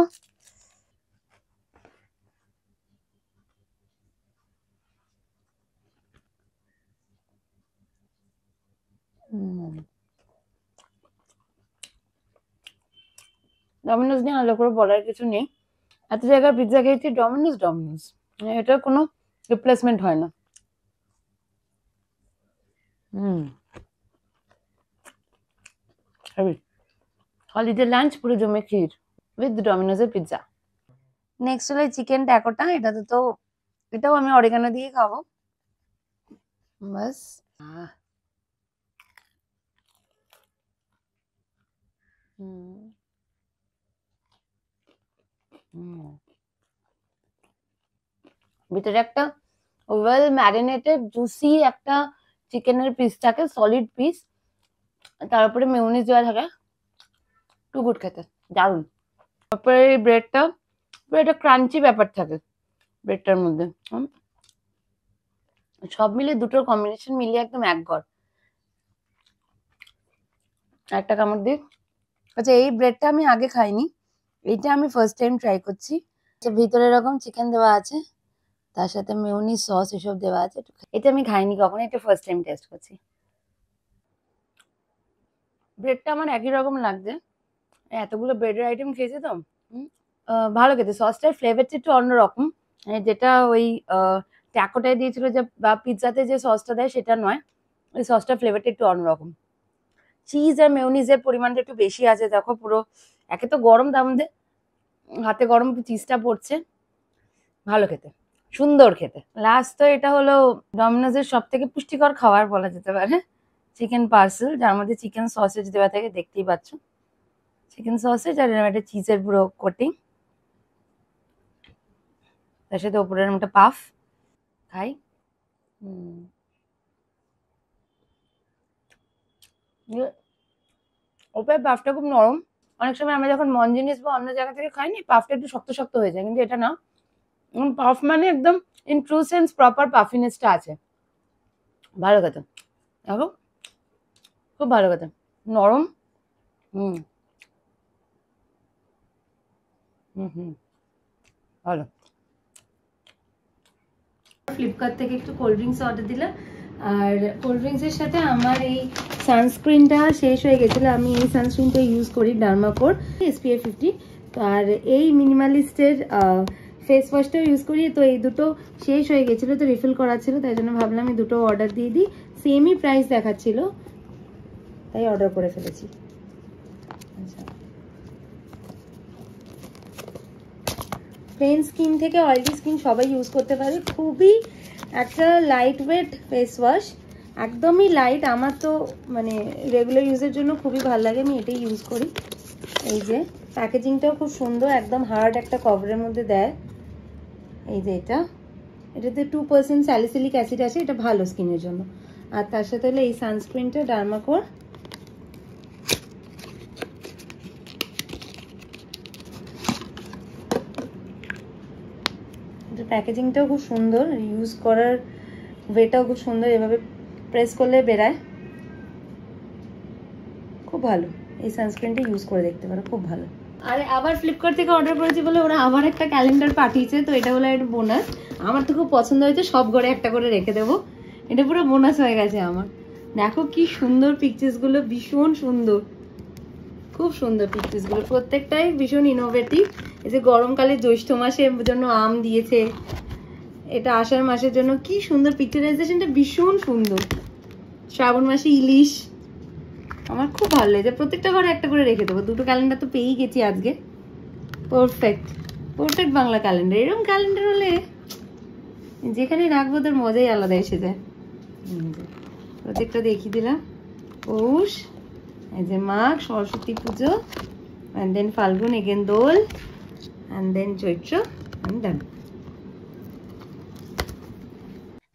ডমিনোজ নিয়ে আলাদা করে বলার কিছু নেই। এত জায়গায় পিৎজা খেয়েছি, ডমিনোজ ডমিনোজ, এটার কোনো রিপ্লেসমেন্ট হয় না। হলিডে লাঞ্চ পুরো জমে ক্ষীর উইথ ডমিনোজের পিৎজা। নেক্সট হলো চিকেন ট্যাকোটা। এটাও আমি অরিগানো দিয়ে খাবো বাস। ভিতরে একটা ওয়েল ম্যারিনেটেড জুসি একটা চিকেনের পিস থাকে, সলিড পিস, তারপরে মেয়োনিজ দেওয়া থাকে, টু গুড খেতে, দারুন। তারপরে এই ব্রেডটা একটা ক্রাঞ্চি ব্যাপার থাকে ব্রেডটার মধ্যে। সব মিলে দুটোর কম্বিনেশন মিলিয়ে একদম এক ঘর। একটা কামড় দিই। আচ্ছা, এই ব্রেডটা আমি আগে খাইনি, এইটা আমি ফার্স্ট টাইম ট্রাই করছি। ভিতরে এরকম চিকেন দেওয়া আছে, তার সাথে মেয়োনিজ সস এসব দেওয়া আছে। এটা আমি খাইনি কখনো, এটা ফার্স্ট টাইম টেস্ট করছি। ব্রেডটা আমার একই রকম লাগছে, এতগুলো ব্রেডের আইটেম খেয়েছি তো ভালো খেতে। সসটার ফ্লেভারটা একটু অন্যরকম, যেটা ওই ট্যাকোটায় দিয়েছিল যে বা পিৎজাতে যে সসটা দেয় সেটা নয়, ওই সসটার ফ্লেভারটা একটু অন্যরকম। চিজ আর মেয়োনিজের পরিমাণটা একটু বেশি আছে। দেখো পুরো একে তো গরম, তার মধ্যে হাতে গরম চিজটা পড়ছে, ভালো খেতে, সুন্দর খেতে। লাস্ট তো এটা হলো ডমিনোজের সব থেকে পুষ্টিকর খাবার বলা যেতে পারে, চিকেন পার্সেল, যার মধ্যে চিকেন সসেজ দেওয়া থাকে, দেখতেই পাচ্ছ চিকেন সসেজ আর একটা চিজের পুরো কোটিং, তার সাথে ওপরের একটা পাফ। খাই। ওপরের পাফটা খুব নরম। অনেক সময় আমরা যখন মন জিনিস বা অন্য জায়গা থেকে খাই না, পাফটা একটু শক্ত শক্ত হয়ে যায়, কিন্তু এটা না, পাফ মানে একদম ইন ট্রু সেন্স প্রপার পাফিনেসটা আছে, ভালো খেতে। দেখো খুব ভালো খেতে, নরম। ভালো। ফ্লিপকার্ট থেকে একটু কোল্ড ড্রিঙ্কস অর্ডার দিলাম, আর কোল্ড ড্রিঙ্কসের সাথে আমার এই সানস্ক্রিনটা শেষ হয়ে গেছিলো। আমি এই সানস্ক্রিনটা ইউজ করি, ডার্মাকোর SPF 50, তো আর এই মিনিমালিস্টের ফেস ওয়াশটাও ইউজ করি। তো এই দুটো শেষ হয়ে গেছিলো, তো রিফিল করা ছিল, তাই জন্য ভাবলাম আমি দুটো অর্ডার দিয়ে দিই। সেমই প্রাইস দেখাচ্ছিল, তাই অর্ডার করে ফেলেছি। আচ্ছা, প্লেন স্কিন থেকে অয়েলি স্কিন সবাই ইউজ করতে পারে। খুবই একটা লাইট ওয়েট ফেস ওয়াশ, একদমই লাইট। আমার তো মানে রেগুলার ইউজের জন্য খুবই ভালো লাগে, আমি এটাই ইউজ করি। এই যে প্যাকেজিংটাও খুব সুন্দর, একদম হার্ড একটা কভারের মধ্যে দেয়। এই যে এটাতে 2% স্যালিসিলিক অ্যাসিড আছে, এটা ভালো স্কিনের জন্য। আর তার সাথে হলো এই সানস্ক্রিনটা ডার্মাকোর, প্যাকেজিংটাও খুব সুন্দর, ইউজ করার ওয়েটাও খুব সুন্দর, এভাবে প্রেস করলে বেরায়, খুব ভালো। এই সানস্ক্রিনটা ইউজ করে দেখতে পারো, খুব ভালো। আর আবার ফ্লিপকার্ট থেকে অর্ডার করেছি বলে ওরা আবার একটা ক্যালেন্ডার পাঠিয়েছে, তো এটা হলো একটা বোনাস। আমার তো খুব পছন্দ হয়েছে, সব ঘরে একটা করে রেখে দেবো, এটা পুরো বোনাস হয়ে গেছে আমার। দেখো কি সুন্দর পিকচার্সগুলো, ভীষণ সুন্দর, খুব সুন্দর পিকচার্সগুলো, প্রত্যেকটাই ভীষণ ইনোভেটিভ। এই যে গরমকালে জ্যৈষ্ঠ মাসের জন্য আম দিয়েছে, এটা আষাঢ় মাসের জন্য, কি সুন্দর পিকচারাইজেশনটা, ভীষণ সুন্দর। শ্রাবণ মাসে ইলিশ, আমার খুব ভালো লেগেছে। প্রত্যেকটা ঘরে একটা করে রেখে দেবো, দুটো ক্যালেন্ডার তো পেয়েই গেছি আজকে। Perfect Bangla calendar. এরকম ক্যালেন্ডার হলে যেখানে রাখবো তার মজাই আলাদা এসে যায়। প্রত্যেকটা দেখিয়ে দিলাম। পৌষ, এই যে মাঘ, সরস্বতী পুজো, and then Phalgun, again Dol, and then Chaitra, and done.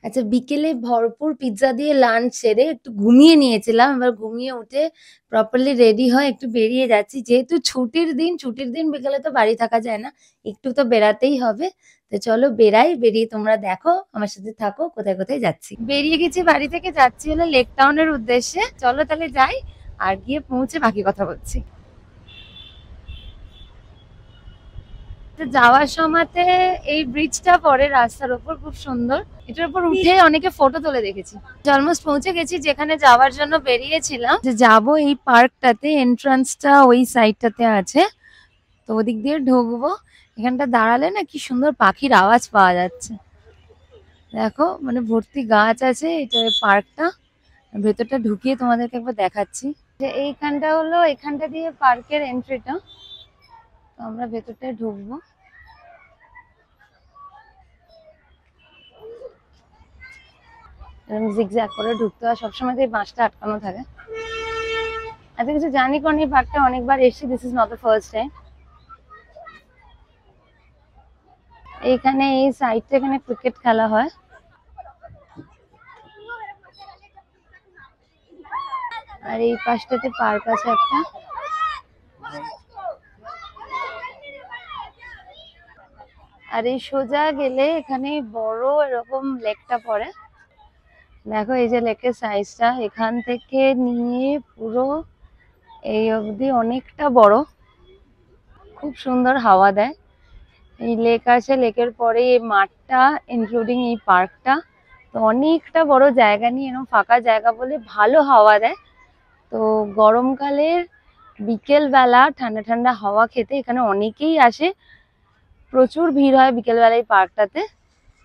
আচ্ছা, বিকেলে ভরপুর পিৎজা দিয়ে লাঞ্চ সেরে একটু ঘুমিয়ে নিয়েছিলাম। এবার ঘুমিয়ে উঠে প্রপারলি রেডি হয় একটু বেরিয়ে যাচ্ছি, যেহেতু ছুটির দিন বিকেলে তো বাড়ি থাকা যায় না, একটু তো বেরাতেই হবে। তো চলো বেরাই, বেরিয়ে তোমরা দেখো, আমার সাথে থাকো, কোথায় কোথায় যাচ্ছি। বেরিয়ে গেছি বাড়ি থেকে, যাচ্ছি হলো লেক টাউনের উদ্দেশ্যে। চলো তাহলে যাই, আর গিয়ে পৌঁছে বাকি কথা বলছি। যাওয়ার সময়তে এই ব্রিজটা পরে রাস্তার উপর, খুব সুন্দর। এটার উপর উঠে অনেকে ফটো তুলে দেখেছি। অলমোস্ট পৌঁছে গেছি যেখানে যাওয়ার জন্য বেরিয়েছিলাম, যে যাবো এই পার্কটাতে। এন্ট্রান্সটা ওই সাইডটাতে আছে, তো ওদিক দিয়ে ঢুকবো। এখানটা দাঁড়ালে না কি সুন্দর পাখির আওয়াজ পাওয়া যাচ্ছে। দেখো মানে ভর্তি গাছ আছে। এটা পার্কটা, ভেতরটা ঢুকিয়ে তোমাদেরকে একবার দেখাচ্ছি। যে এইখানটা হলো, এখানটা দিয়ে পার্কের এন্ট্রিটা। তো আমরা ভেতরটায় ঢুকবো। জিগজ্যাগ করে ঢুকতে হয় সবসময়, এই বাঁশটা আটকানো থাকে। আচ্ছা কিছু জানি কোন, এই পার্কটা অনেকবার এসেছি, this is not the first time. এইখানে এই সাইডটা, এখানে ক্রিকেট খেলা হয়। আর এই পাশটাতে পার্ক আছে একটা। আর এই সোজা গেলে এখানে বড় এরকম লেকটা পড়ে। দেখো এই যে লেকের সাইজটা, এখান থেকে নিয়ে পুরো এই অবধি অনেকটা বড়, খুব সুন্দর হাওয়া দেয়। এই লেক আছে, লেকের পরে এই মাঠটা ইনক্লুডিং এই পার্কটা, তো অনেকটা বড় জায়গা নিয়ে এরকম ফাঁকা জায়গা বলে ভালো হাওয়া দেয়। তো গরমকালের বিকেল বেলা ঠান্ডা ঠান্ডা হাওয়া খেতে এখানে অনেকেই আসে, প্রচুর ভিড় হয় বিকেল বেলায় পার্কটাতে।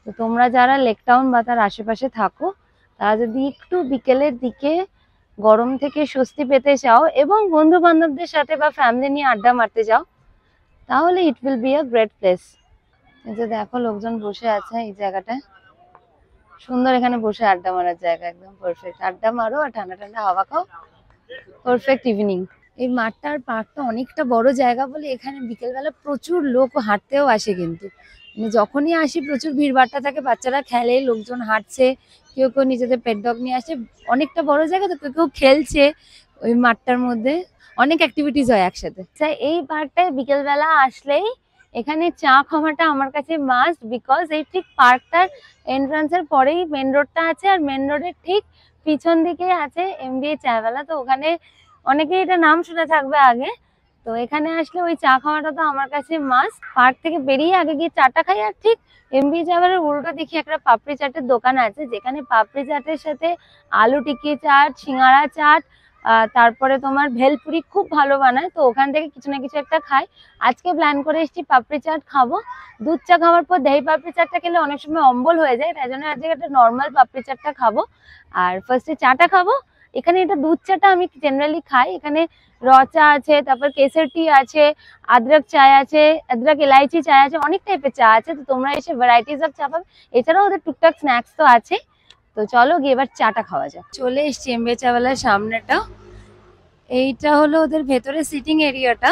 তো তোমরা যারা লেক টাউন বা তার আশেপাশে থাকো, তারা যদি একটু বিকেলের দিকে গরম থেকে স্বস্তি পেতে চাও এবং বন্ধু বান্ধবদের সাথে বা ফ্যামিলি নিয়ে আড্ডা মারতে যাও, তাহলে ইট will be a great place. এই যে দেখো লোকজন বসে আছে এই জায়গাটায়, সুন্দর। এখানে বসে আড্ডা মারার জায়গা, একদম পারফেক্ট। আড্ডা মারো আর ঠান্ডা ঠান্ডা হাওয়া খাও, পারফেক্ট ইভিনিং। এই মাঠটা আর পার্কটা অনেকটা বড় জায়গা বলে এখানে বিকেলবেলা প্রচুর লোক হাঁটতেও আসে। কিন্তু মানে যখনই আসি প্রচুর ভিড়ভাট্টা থাকে, বাচ্চারা খেলে, লোকজন হাঁটছে, কেউ কেউ নিজেদের পেট ডগ নিয়ে আসে। অনেকটা বড় জায়গা তো কেউ কেউ খেলছে ওই মাঠটার মধ্যে, অনেক অ্যাক্টিভিটিস হয় একসাথে। এই পার্কটায় বিকেলবেলা আসলেই এখানে চা খাওয়াটা আমার কাছে মাস্ট, বিকজ এই ঠিক পার্কটার এন্ট্রান্সের পরেই মেন রোডটা আছে, আর মেন রোডের ঠিক পিছন দিকে আছে MBA চায়ওয়ালা। তো ওখানে অনেকেই এটা নাম শুনে থাকবে আগে। তো এখানে আসলে ওই চা খাওয়াটা তো আমার কাছে মাস্ট। পার্ক থেকে বেরিয়ে আগে গিয়ে চাটা খাই, আর ঠিক MBA চায়ওয়ালার উল্টো দেখি একটা পাপড়ি চাটের দোকান আছে, যেখানে পাপড়ি চাটের সাথে আলু টিক্কি চাট, সিঙ্গারা চাট, তারপরে তোমার ভেলপুরি খুব ভালো বানায়। তো ওখান থেকে কিছু না কিছু একটা খাই। আজকে প্ল্যান করে এসেছি পাপড়ি চাট খাবো। দুধ চা খাওয়ার পর দহি পাপড়ি চাটটা খেলে অনেক সময় অম্বল হয়ে যায়, তাই জন্য আজকে একটা নর্মাল পাপড়ি চাটটা খাবো। আর ফার্স্টে চাটা খাবো। এখানে এটা দুধ চাটা আমি জেনারেলি খাই। এখানে র চা আছে, তারপর কেসর টি আছে, আদরক চায় আছে, আদরক এলাইচি চায় আছে, অনেক টাইপের চা আছে। তো তোমরা এসে ভ্যারাইটিস অফ চা পাবে। এছাড়াও ওদের টুকটাক স্ন্যাক্স তো আছে। তো চলো গিয়ে এবার চাটা খাওয়া যাক। চলে এসছি MBA চাওয়ালার সামনেটা। এইটা হলো ওদের ভেতরে সিটিং এরিয়াটা,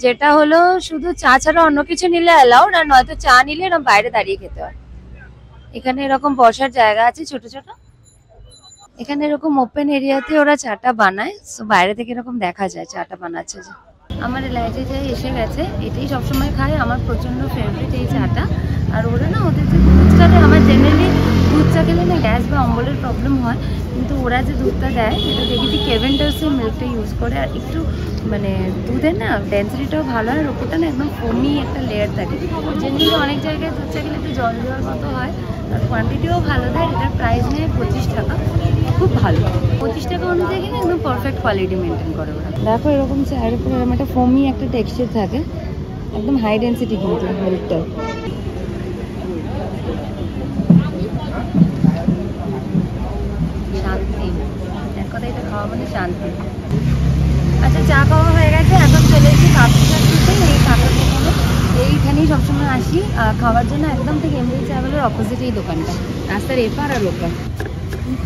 যেটা হলো শুধু চা ছাড়া অন্য কিছু নিলে অ্যালাউড, আর নয়তো চা নিলে এরকম বাইরে দাঁড়িয়ে খেতে হয়। এখানে এরকম বসার জায়গা আছে ছোট ছোট। এখানে এরকম ওপেন এরিয়াতে ওরা চাটা বানায়, সো বাইরে থেকে এরকম দেখা যায় চাটা বানাচ্ছে। যে আমার এলাইচি চাই এসে গেছে, এটাই সবসময় খাই, আমার প্রচন্ড ফেভারিট এই চাটা। আর ওরা না ওদের যে দুধটা দেয়, আমার জেনারেলি দুধ চা খেলে না গ্যাস বা অম্বলের প্রবলেম হয়, কিন্তু ওরা যে দুধটা দেয় এটা দেখেছি কেভেন্টার্সের মিল্কটা ইউজ করে। আর একটু মানে দুধের না ডেন্সিটিটাও ভালো হয়, আর ওপরটা না একদম ফোমি একটা লেয়ার থাকে। জেনারেলি অনেক জায়গায় দুধ চা খেলে একটু জল জল মতো হয়, আর কোয়ান্টিটিও ভালো দেয়। এটার প্রাইস নেয় 25 টাকা, খুব ভালো। 25 টাকা অনুযায়ী কিনা একদম পারফেক্ট কোয়ালিটি মেনটেন করে ওরা। দেখো এরকম চায়ের উপর এরকম একটা ফোমি একটা টেক্সচার থাকে, একদম হাই ডেন্সিটি কিন্তু মিল্কটা। শান্তি, এক কথায় এটা খাওয়া মানে শান্তি। আচ্ছা চা খাওয়া হয়ে গেছে, এখন চলে এসেছি পাপড়ি চাট খেতে। এই কাকার দোকানে এইখানেই সবসময় আসি খাওয়ার জন্য। একদম ঠিক MBA চাওয়ালার অপোজিট এই দোকানটা, রাস্তার এপার আর ওপার।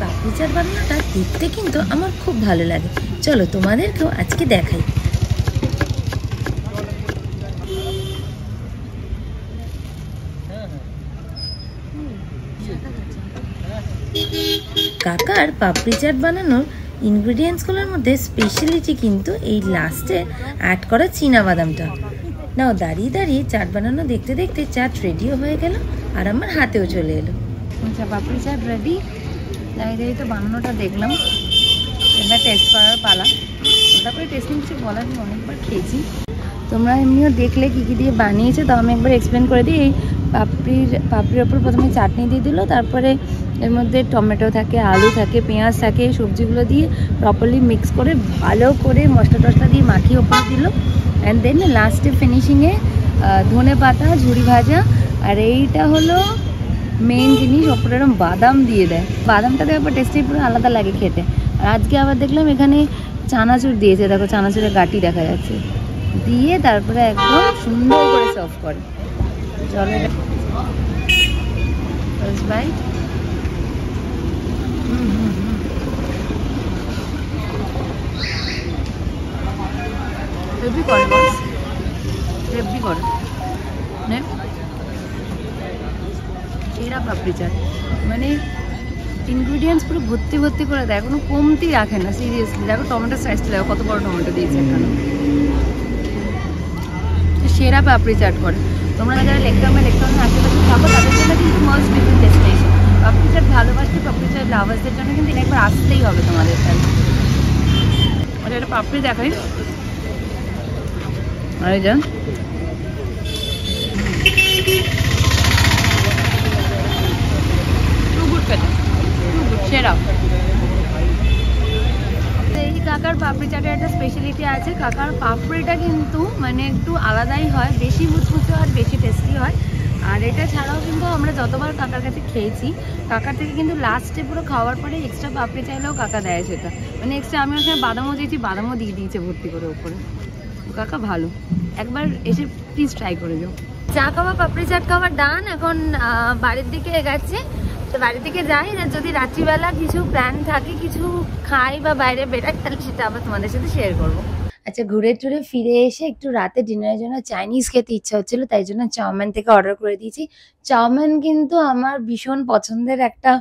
পাপড়ি চাট বানানোটা দেখতে কিন্তু আমার খুব ভালো লাগে। চলো তোমাদেরকেও আজকে দেখাই। কাকার পাপড়ি চাট বানানোর ইনগ্রিডিয়েন্টসগুলোর মধ্যে স্পেশালিটি কিন্তু এই লাস্টে অ্যাড করা চীনাবাদামটা। নাও দাঁড়িয়ে দাঁড়িয়ে চাট বানানো দেখতে দেখতে চাট রেডিও হয়ে গেল, আর আমার হাতেও চলে এলো। আচ্ছা পাপড়ি চাট রেডি। দাঁড়িয়ে দাঁড়িয়ে তো বানানোটা দেখলাম, এবার টেস্ট করার পালা। তারপরে টেস্টিং কিছু বলার নেই, অনেকবার খেয়েছি। তোমরা এমনিও দেখলে কী কী দিয়ে বানিয়েছে, তো আমি একবার এক্সপ্লেন করে দিই। এই পাপড়ির ওপর প্রথমে চাটনি দিয়ে দিল, তারপরে এর মধ্যে টমেটো থাকে, আলু থাকে, পেঁয়াজ থাকে, সবজিগুলো দিয়ে প্রপারলি মিক্স করে ভালো করে মশলা টশলা দিয়ে মাখিয়ে ওপরে দিল। অ্যান্ড দেন লাস্টে ফিনিশিংয়ে ধনে পাতা, ঝুড়ি ভাজা, আর এইটা হলো মেন জিনিস, ওপরে এরকম বাদাম দিয়ে দেয়। বাদামটা দেওয়ার পর টেস্টই পুরো আলাদা লাগে খেতে। আর আজকে আবার দেখলাম এখানে চানাচুর দিয়েছে, দেখো চানাচুরের গাঁটি দেখা যাচ্ছে, দিয়ে তারপরে একদম সুন্দর করে সার্ভ করে। চলো ফার্স্ট বাইট। হেভি করে বস, হেভি করে নে। এরা পাপড়ি চাট মানে ইনগ্রিডিয়েন্টস পুরো ভর্তি ভর্তি করে দেয়, কোনো কমতি রাখে না। সিরিয়াসলি দেখো টমেটোর সাইজটা দেখো, কত বড় টমেটো দিয়েছে এখানে। সেরা পাপড়ি চাট করে। তোমরা যারা লেকটাউনে আশেপাশে থাকো তাদের জন্য কিন্তু মাস্ট ভিজিট ডেস্টিনেশন। পাপড়ি চাট ভালোবাসতে, পাপড়ি চাট লাভার্সদের জন্য কিন্তু একবার আসতেই হবে তোমাদের তাহলে। আর এটা পাপড়ি দেখাই, আর এই যান সেরা। এই কাকার পাপড়ি চাটের একটা স্পেশালিটি আছে, কাকার পাপড়িটা কিন্তু মানে একটু আলাদাই হয়, বেশি মুচমুচে আর বেশি টেস্টি হয়। আর এটা ছাড়াও কিন্তু আমরা যতবার কাকার কাছে খেয়েছি, কাকার থেকে কিন্তু লাস্টে পুরো খাওয়ার পরে এক্সট্রা পাপড়ি চাইলেও কাকা দেয় সেটা, মানে এক্সট্রা। আমি ওখানে বাদামও দিয়েছি, বাদামও দিয়ে দিয়েছে ভর্তি করে ওপরে। কাকা ভালো, একবার এসে প্লিজ ট্রাই করে যাও। চা খাওয়া, পাপড়ি চাট খাওয়া ডান। এখন বাড়ির দিকে এগাচ্ছে, তো বাড়ির দিকে যাই না, যদি রাত্রিবেলা কিছু প্ল্যান থাকে, কিছু খাই বা বাইরে বেরাই, তাহলে সেটা আবার তোমাদের সাথে শেয়ার করবো। আচ্ছা, ঘুরে টুরে ফিরে এসে একটু রাতে ডিনারের জন্য চাইনিজ খেতে ইচ্ছা হচ্ছিল, তাই জন্য চাউমিন থেকে অর্ডার করে দিয়েছি। চাউমিন কিন্তু আমার ভীষণ পছন্দের একটা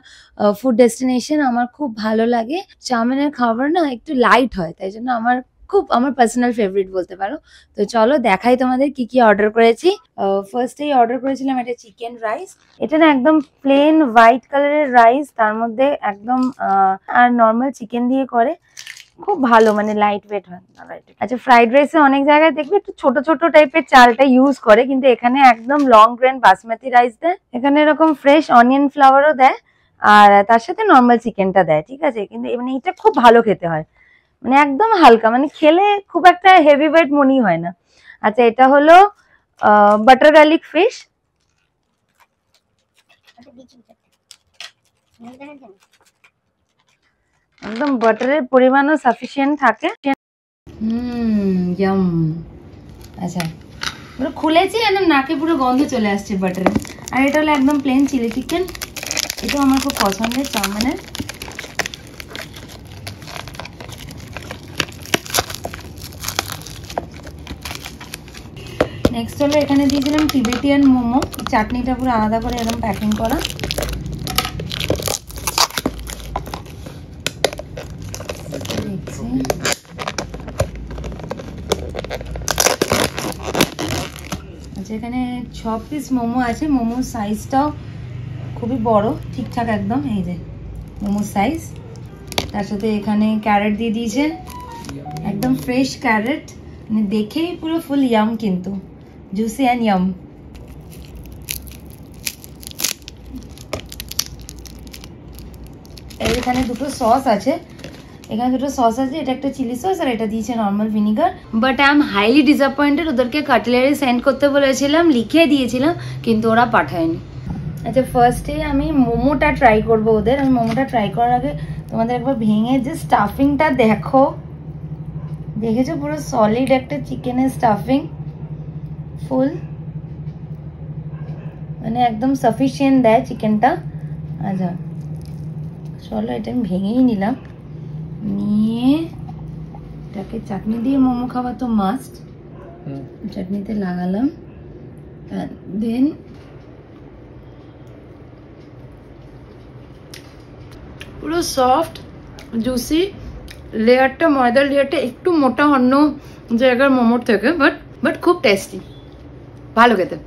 ফুড ডেস্টিনেশন, আমার খুব ভালো লাগে। চাউমিনের খাবার না একটু লাইট হয়, তাই জন্য আমার পার্সোনাল ফেভারিট বলতে পারো। তো চলো দেখাই তোমাদের কি কি অর্ডার করেছি। ফার্স্টেই অর্ডার করেছিলাম এটা চিকেন রাইস। এটা না একদম প্লেন হোয়াইট কালারের রাইস, তার মধ্যে একদম আর নর্মাল চিকেন দিয়ে করে, খুব ভালো, মানে লাইট ওয়েট হয়। আচ্ছা, ফ্রাইড রাইসে অনেক জায়গায় দেখবে একটু ছোট ছোট টাইপের চালটা ইউজ করে, কিন্তু এখানে একদম লং গ্রেন বাসমতি রাইস দেয়। এখানে এরকম ফ্রেশ অনিয়ন ফ্লাওয়ারও দেয়, আর তার সাথে নর্মাল চিকেনটা দেয়, ঠিক আছে। কিন্তু মানে এটা খুব ভালো খেতে হয়, মানে একদম হালকা, মানে খেলে খুব একটা হেভি ওয়েট মনেই হয় না। আচ্ছা, এটা হলো বাটার গার্লিক ফিশ। একদম বাটারের পরিমাণও সাফিসিয়েন্ট থাকে। ইয়াম। আচ্ছা, পুরো খুলেছি, একদম নাকে পুরো গন্ধ চলে আসছে বাটারের। আর এটা হলো একদম প্লেন চিলি চিকেন, এটাও আমার খুব পছন্দের চাউমিনের। নেক্সট হলো এখানে দিয়েছিলাম টিবেটিয়ান মোমো, চাটনিটা পুরো আলাদা করে এরকম প্যাকিং করা। আচ্ছা, এখানে 6 পিস মোমো আছে। মোমোর সাইজটাও খুবই বড়, ঠিকঠাক একদম, এই যে মোমোর সাইজ। তার সাথে এখানে ক্যারেট দিয়ে দিয়েছে, একদম ফ্রেশ ক্যারেট, মানে দেখেই পুরো ফুল ইয়াম, কিন্তু জুসি অ্যান্ড ইয়াম। এখানে দুটো সস আছে, এটা একটা চিলি সস আর এটা দিয়েছে normal vinegar. But I am highly disappointed, ওদেরকে কাটলারি সেন্ড করতে বলেছিলাম, লিখে দিয়েছিলাম, কিন্তু ওরা পাঠায়নি। আচ্ছা, ফার্স্টে আমি মোমোটা ট্রাই করবো ওদের। আমি মোমোটা ট্রাই করার আগে তোমাদের একবার ভেঙে যে স্টাফিংটা দেখো, দেখেছো পুরো সলিড একটা চিকেনের স্টাফিং, ফুল, মানে একদম সাফিসিয়েন্ট দেয় চিকেনটা। আচ্ছা চলো, এটা আমি ভেঙেই নিলাম, নিয়ে এটাকে চাটনি দিয়ে মোমো খাওয়া তো মাস্ট, চাটনিতে লাগালাম। দেন পুরো সফট জুসি, লেয়ারটা ময়দার লেয়ারটা একটু মোটা অন্য জায়গার মোমোর থেকে, বাট খুব টেস্টি, ভালো খেতে,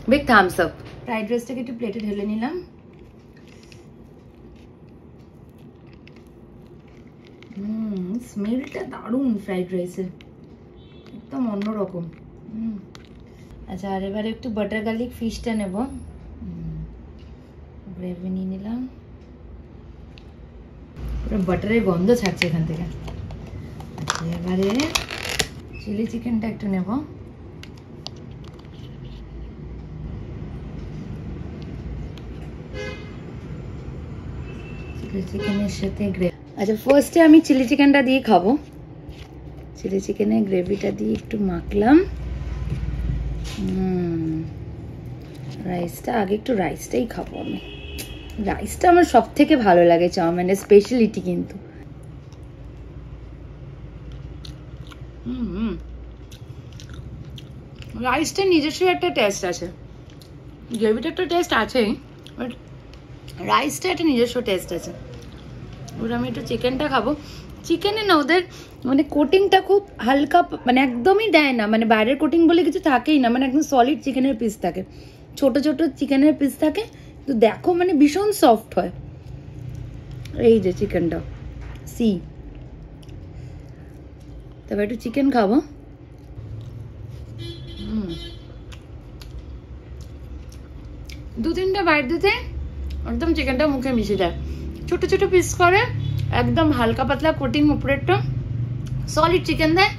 বিগ থামস আপ। ফ্রাইড রাইসটাকে একটু প্লেটে ঢেলে নিলাম। স্মেলটা দারুণ ফ্রাইড রাইসের, একদম অন্যরকম, আচ্ছা, আর এবারে একটু বাটার গার্লিক ফিশটা নেব। গ্রেভি নিয়ে নিলাম, পুরো বাটারের গন্ধ ছাড়ছে এখান থেকে। আচ্ছা, এবারে চিলি চিকেনটা একটু নেব। চিলি চিকেনের সাথে গ্রেভি। আচ্ছা, ফার্স্টে আমি চিলি চিকেনটা দিয়ে খাবো। চিলি চিকেনের গ্রেভিটা দিয়ে একটু মাখলাম। রাইসটা আগে একটু রাইসটাই খাবো আমি। রাইসটা আমার সব থেকে ভালো লাগে চাউমিনের স্পেশালিটি কিন্তু। রাইসটা নিজস্ব একটা টেস্ট আছে, গ্রেভিটা একটা টেস্ট আছেই, বাট রাইসটা একটা নিজস্ব টেস্ট আছে। ওর আমি একটু চিকেনটা খাবো। চিকেনে না ওদের মানে কোটিংটা খুব হালকা, মানে একদমই দেয় না, মানে বাইরের কোটিং বলে কিছু থাকেই না, মানে একদম সলিড চিকেনের পিস থাকে, ছোট ছোট চিকেনের পিস থাকে, তো দেখো মানে ভীষণ সফট হয়। এই যে চিকেনটা তবে একটু চিকেন খাবো। দু তিনটা বাইট দিতে একদম চিকেনটা মুখে মিশে যায়। ছোট ছোট পিস করে, একদম হালকা পাতলা কোটিং, উপরেরটা সলিড চিকেন দেয়,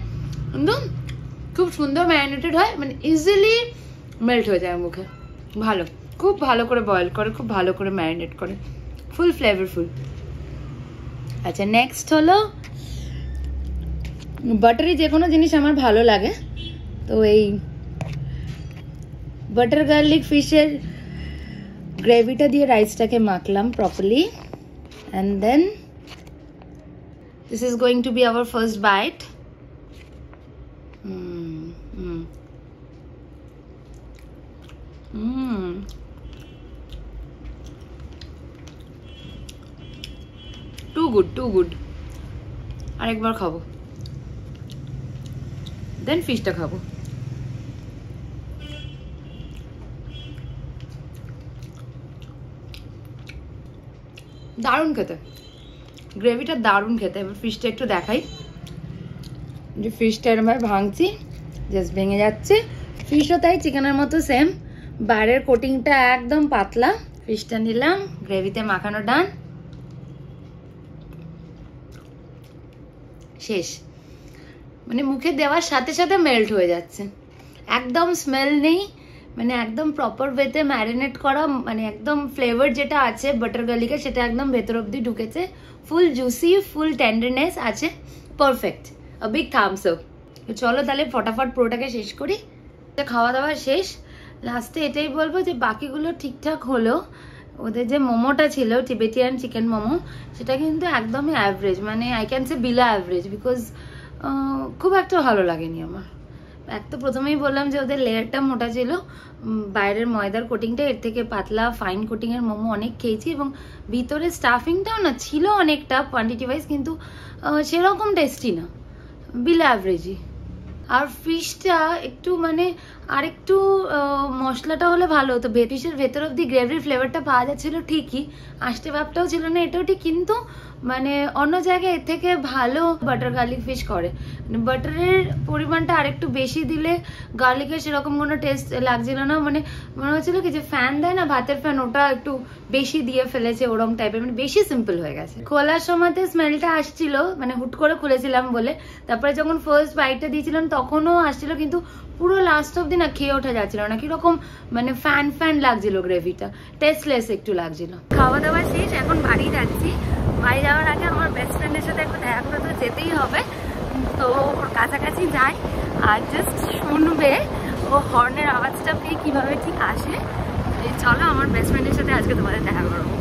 একদম খুব সুন্দর ম্যারিনেটেড হয়, মানে ইজিলি মেল্ট হয়ে যায় মুখে। ভালো, খুব ভালো করে বয়েল করে, খুব ভালো করে ম্যারিনেট করে, ফুল ফ্লেভারফুল। আচ্ছা, নেক্সট হলো বাটারি যে কোনো জিনিস আমার ভালো লাগে, তো এই বাটার গার্লিক ফিশের গ্রেভিটা দিয়ে রাইসটাকে মাখলাম properly, and then this is going to be our first bite. Too good. আরেকবার খাবো, দেন ফিশটা খাবো। দারুণ খেতে, গ্রেভিটা দারুণ খেতে। এবার ফিশটা একটু দেখাই, যে ফিশটা এরম ভাবে ভাঙছি, জাস্ট ভেঙে যাচ্ছে। ফিশও তাই চিকেনের মতো সেম, বাইরের কোটিংটা একদম পাতলা। ফিশটা নিলাম, গ্রেভিতে মাখানো, ডান, শেষ। মানে মুখে দেওয়ার সাথে সাথে মেল্ট হয়ে যাচ্ছে, একদম স্মেল নেই, মানে একদম প্রপার ওয়েতে ম্যারিনেট করা, মানে একদম ফ্লেভার যেটা আছে বাটার গার্লিকের সেটা একদম ভেতর অব্দি ঢুকেছে, ফুল জুসি, ফুল টেন্ডারনেস আছে, perfect. A big Thums up. চলো তাহলে ফটাফট পুরোটাকে শেষ করি। খাওয়া দাওয়া শেষ, লাস্টে এটাই বলবো যে বাকিগুলো ঠিকঠাক হলো। ওদের যে মোমোটা ছিল টিবেটিয়ান চিকেন মোমো, সেটা কিন্তু একদমই অ্যাভারেজ, মানে I can say below average, because খুব একটা ভালো লাগেনি আমার। এক তো প্রথমেই বললাম যে ওদের লেয়ারটা মোটা ছিল, বাইরের ময়দার কোটিংটা এর থেকে পাতলা, ফাইন কোটিংয়ের মোমো অনেক খেয়েছি, এবং ভিতরে স্টাফিংটাও না ছিল অনেকটা কোয়ান্টিটি ওয়াইজ, কিন্তু সেরকম টেস্টি না, বিলো অ্যাভারেজই। আর ফিশটা একটু মানে আর একটু মশলাটা হলে ভালো হতো, ফিশের ভেতর অব্দি গ্রেভির ফ্লেভারটা পাওয়া যাচ্ছিল ঠিকই, আষ্টে ভাবটাও ছিল না, এটাও ঠিক, কিন্তু মানে অন্য জায়গায় এর থেকে ভালো বাটার গার্লিক ফিশ করে। বাটারের পরিমাণটা আরেকটু বেশি দিলে গার্লিকের সেরকম কোনো টেস্ট লাগছিল না, মানে মনে হচ্ছিল কি যে ফ্যান দেয় না ভাতের ফ্যান, ওটা একটু বেশি দিয়ে ফেলেছে ওরম টাইপের, মানে বেশি সিম্পল হয়ে গেছে। খোলার সময়তে স্মেলটা আসছিল, মানে হুট করে খুলেছিলাম বলে, তারপরে যখন ফার্স্ট বাইটটা দিয়েছিলাম তখনও আসছিল, কিন্তু পুরো লাস্ট অব্দি না খেয়ে ওঠা যাচ্ছিল না, কিরকম মানে ফ্যান ফ্যান লাগছিল, গ্রেভিটা টেস্টলেস একটু লাগছিল। খাওয়া দাওয়া শেষ, এখন বাড়ি যাচ্ছি। বাড়ি যাওয়ার আগে আমার বেস্ট ফ্রেন্ডের সাথে একটু দেখা করে তো যেতেই হবে, তো ওর কাছাকাছি যাই আর জাস্ট শুনবে ও হর্নের আওয়াজটা পেয়ে কীভাবে ঠিক আসে। চলো আমার বেস্ট ফ্রেন্ডের সাথে আজকে তোমাদের দেখা করবো,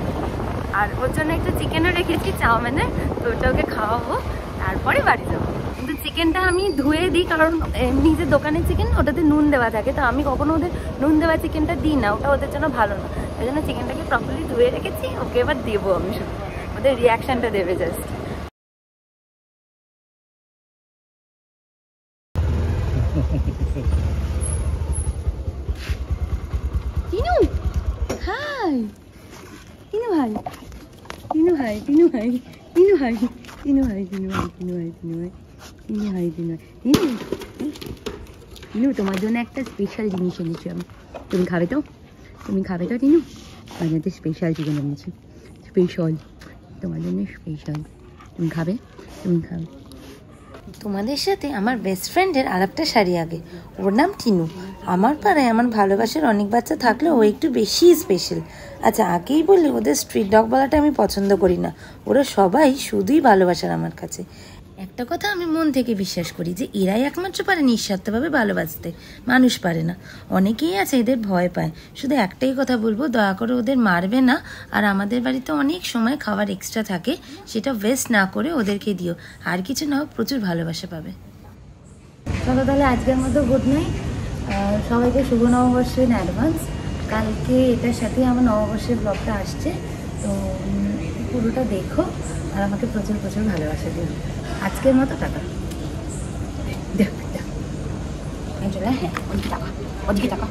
আর ওর জন্য একটু চিকেনও রেখেছি চাউমিনের, তো ওটা ওকে খাওয়াবো, তারপরে বাড়ি যাবো। কিন্তু চিকেনটা আমি ধুয়ে দিই, কারণ এমনি যে দোকানের চিকেন ওটাতে নুন দেওয়া থাকে, তো আমি কখনো ওদের নুন দেওয়া চিকেনটা দিই না, ওটা ওদের জন্য ভালো না, ওই জন্য চিকেনটাকে প্রপারলি ধুয়ে রেখেছি, ওকে এবার দেবো আমি, শুধু ওদের রিয়াকশনটা দেবে জাস্ট। তিনু হাই, তিনু ভাই, তিনু ভাই, তিনু ভাই, তিনু ভাই, তিনু ভাই, তিনু ভাই, তিনু ভাই, তিনু ভাই, তিনু ভাই, তিনু ভাই, তিনু টিনু তোমার জন্য একটা স্পেশাল জিনিস এনেছি আমি, তুমি খাবে তো? তুমি খাবে তো টিনু? আমার জন্য স্পেশাল চিকেন এনেছি, স্পেশাল তোমার জন্য স্পেশাল। তুমি খাবে? তুমি খাবে? তোমাদের সাথে আমার বেস্ট ফ্রেন্ডের আরেকটা শাড়ি আগে, ওর নাম টিনু। আমার পাড়ায় আমার ভালোবাসার অনেক বাচ্চা থাকলেও ও একটু বেশি স্পেশাল। আচ্ছা আগেই বললি ওদের স্ট্রিট ডগ বলাটা আমি পছন্দ করি না, ওরা সবাই শুধুই ভালোবাসার আমার কাছে। একটা কথা আমি মন থেকে বিশ্বাস করি যে এরাই একমাত্র পারে নিঃস্বার্থভাবে ভালোবাসতে, মানুষ পারে না। অনেকেই আছে এদের ভয় পায়, শুধু একটাই কথা বলবো, দয়া করে ওদের মারবে না। আর আমাদের বাড়িতে অনেক সময় খাবার এক্সট্রা থাকে, সেটা ওয়েস্ট না করে ওদেরকে দিও। আর কিছু না হোক প্রচুর ভালোবাসা পাবে। চলো তাহলে আজকের মতো গুড নাইট, সবাইকে শুভ নববর্ষ ইন অ্যাডভান্স। কালকে এটার সাথে আমার নববর্ষের ব্লগটা আসছে, তো পুরোটা দেখো আর আমাকে প্রচুর প্রচুর ভালোবাসা দিও। আজকের মতো টাকা দেখো চলে, হ্যাঁ ওদিকে টাকা, ওদিকে টাকা,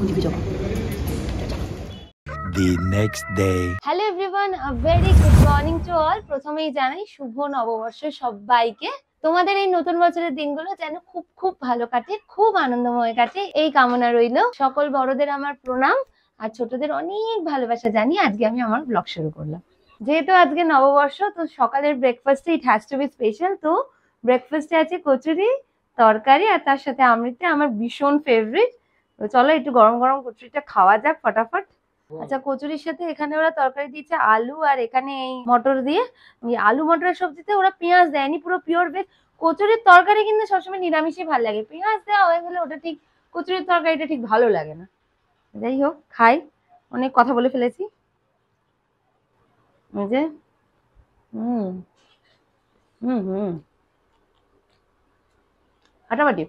ওদিকে টাকা। The next day. Hello everyone, very good morning to all. প্রথমেই জানাই শুভ নববর্ষ সবাইকে। তোমাদের এই নতুন বছরের দিনগুলো যেন খুব খুব ভালো কাটে, খুব আনন্দময় কাটে, এই কামনা রইল। সকল বড়দের আমার প্রণাম আর ছোটদের অনেক ভালোবাসা জানিয়ে আজকে আমি আমার ব্লগ শুরু করলাম। যেহেতু আজকে নববর্ষ, তো সকালের ব্রেকফাস্টে it has to be special. তো ব্রেকফাস্টে আছে কচুরি, তরকারি আর তার সাথে আমৃত্যু, আমার ভীষণ ফেভারিট। তো চলো একটু গরম গরম কচুরিটা খাওয়া যাক ফটাফট। আচ্ছা কচুরির সাথে এখানে ওরা তরকারি দিয়েছে আলু আর এখানে এই মটর দিয়ে। আলু মটরের সবজিতে ওরা পেঁয়াজ দেয়নি, পুরো পিওর ভেজ। কচুরির তরকারি কিন্তু সবসময় নিরামিষই ভালো লাগে, পেঁয়াজ দেওয়া হয়ে গেলে ওটা ঠিক কচুরির তরকারিটা ঠিক ভালো লাগে না। যাই হোক খাই, অনেক কথা বলে ফেলেছি। ওই যে হুম হুম হুম ফাটাফাটি।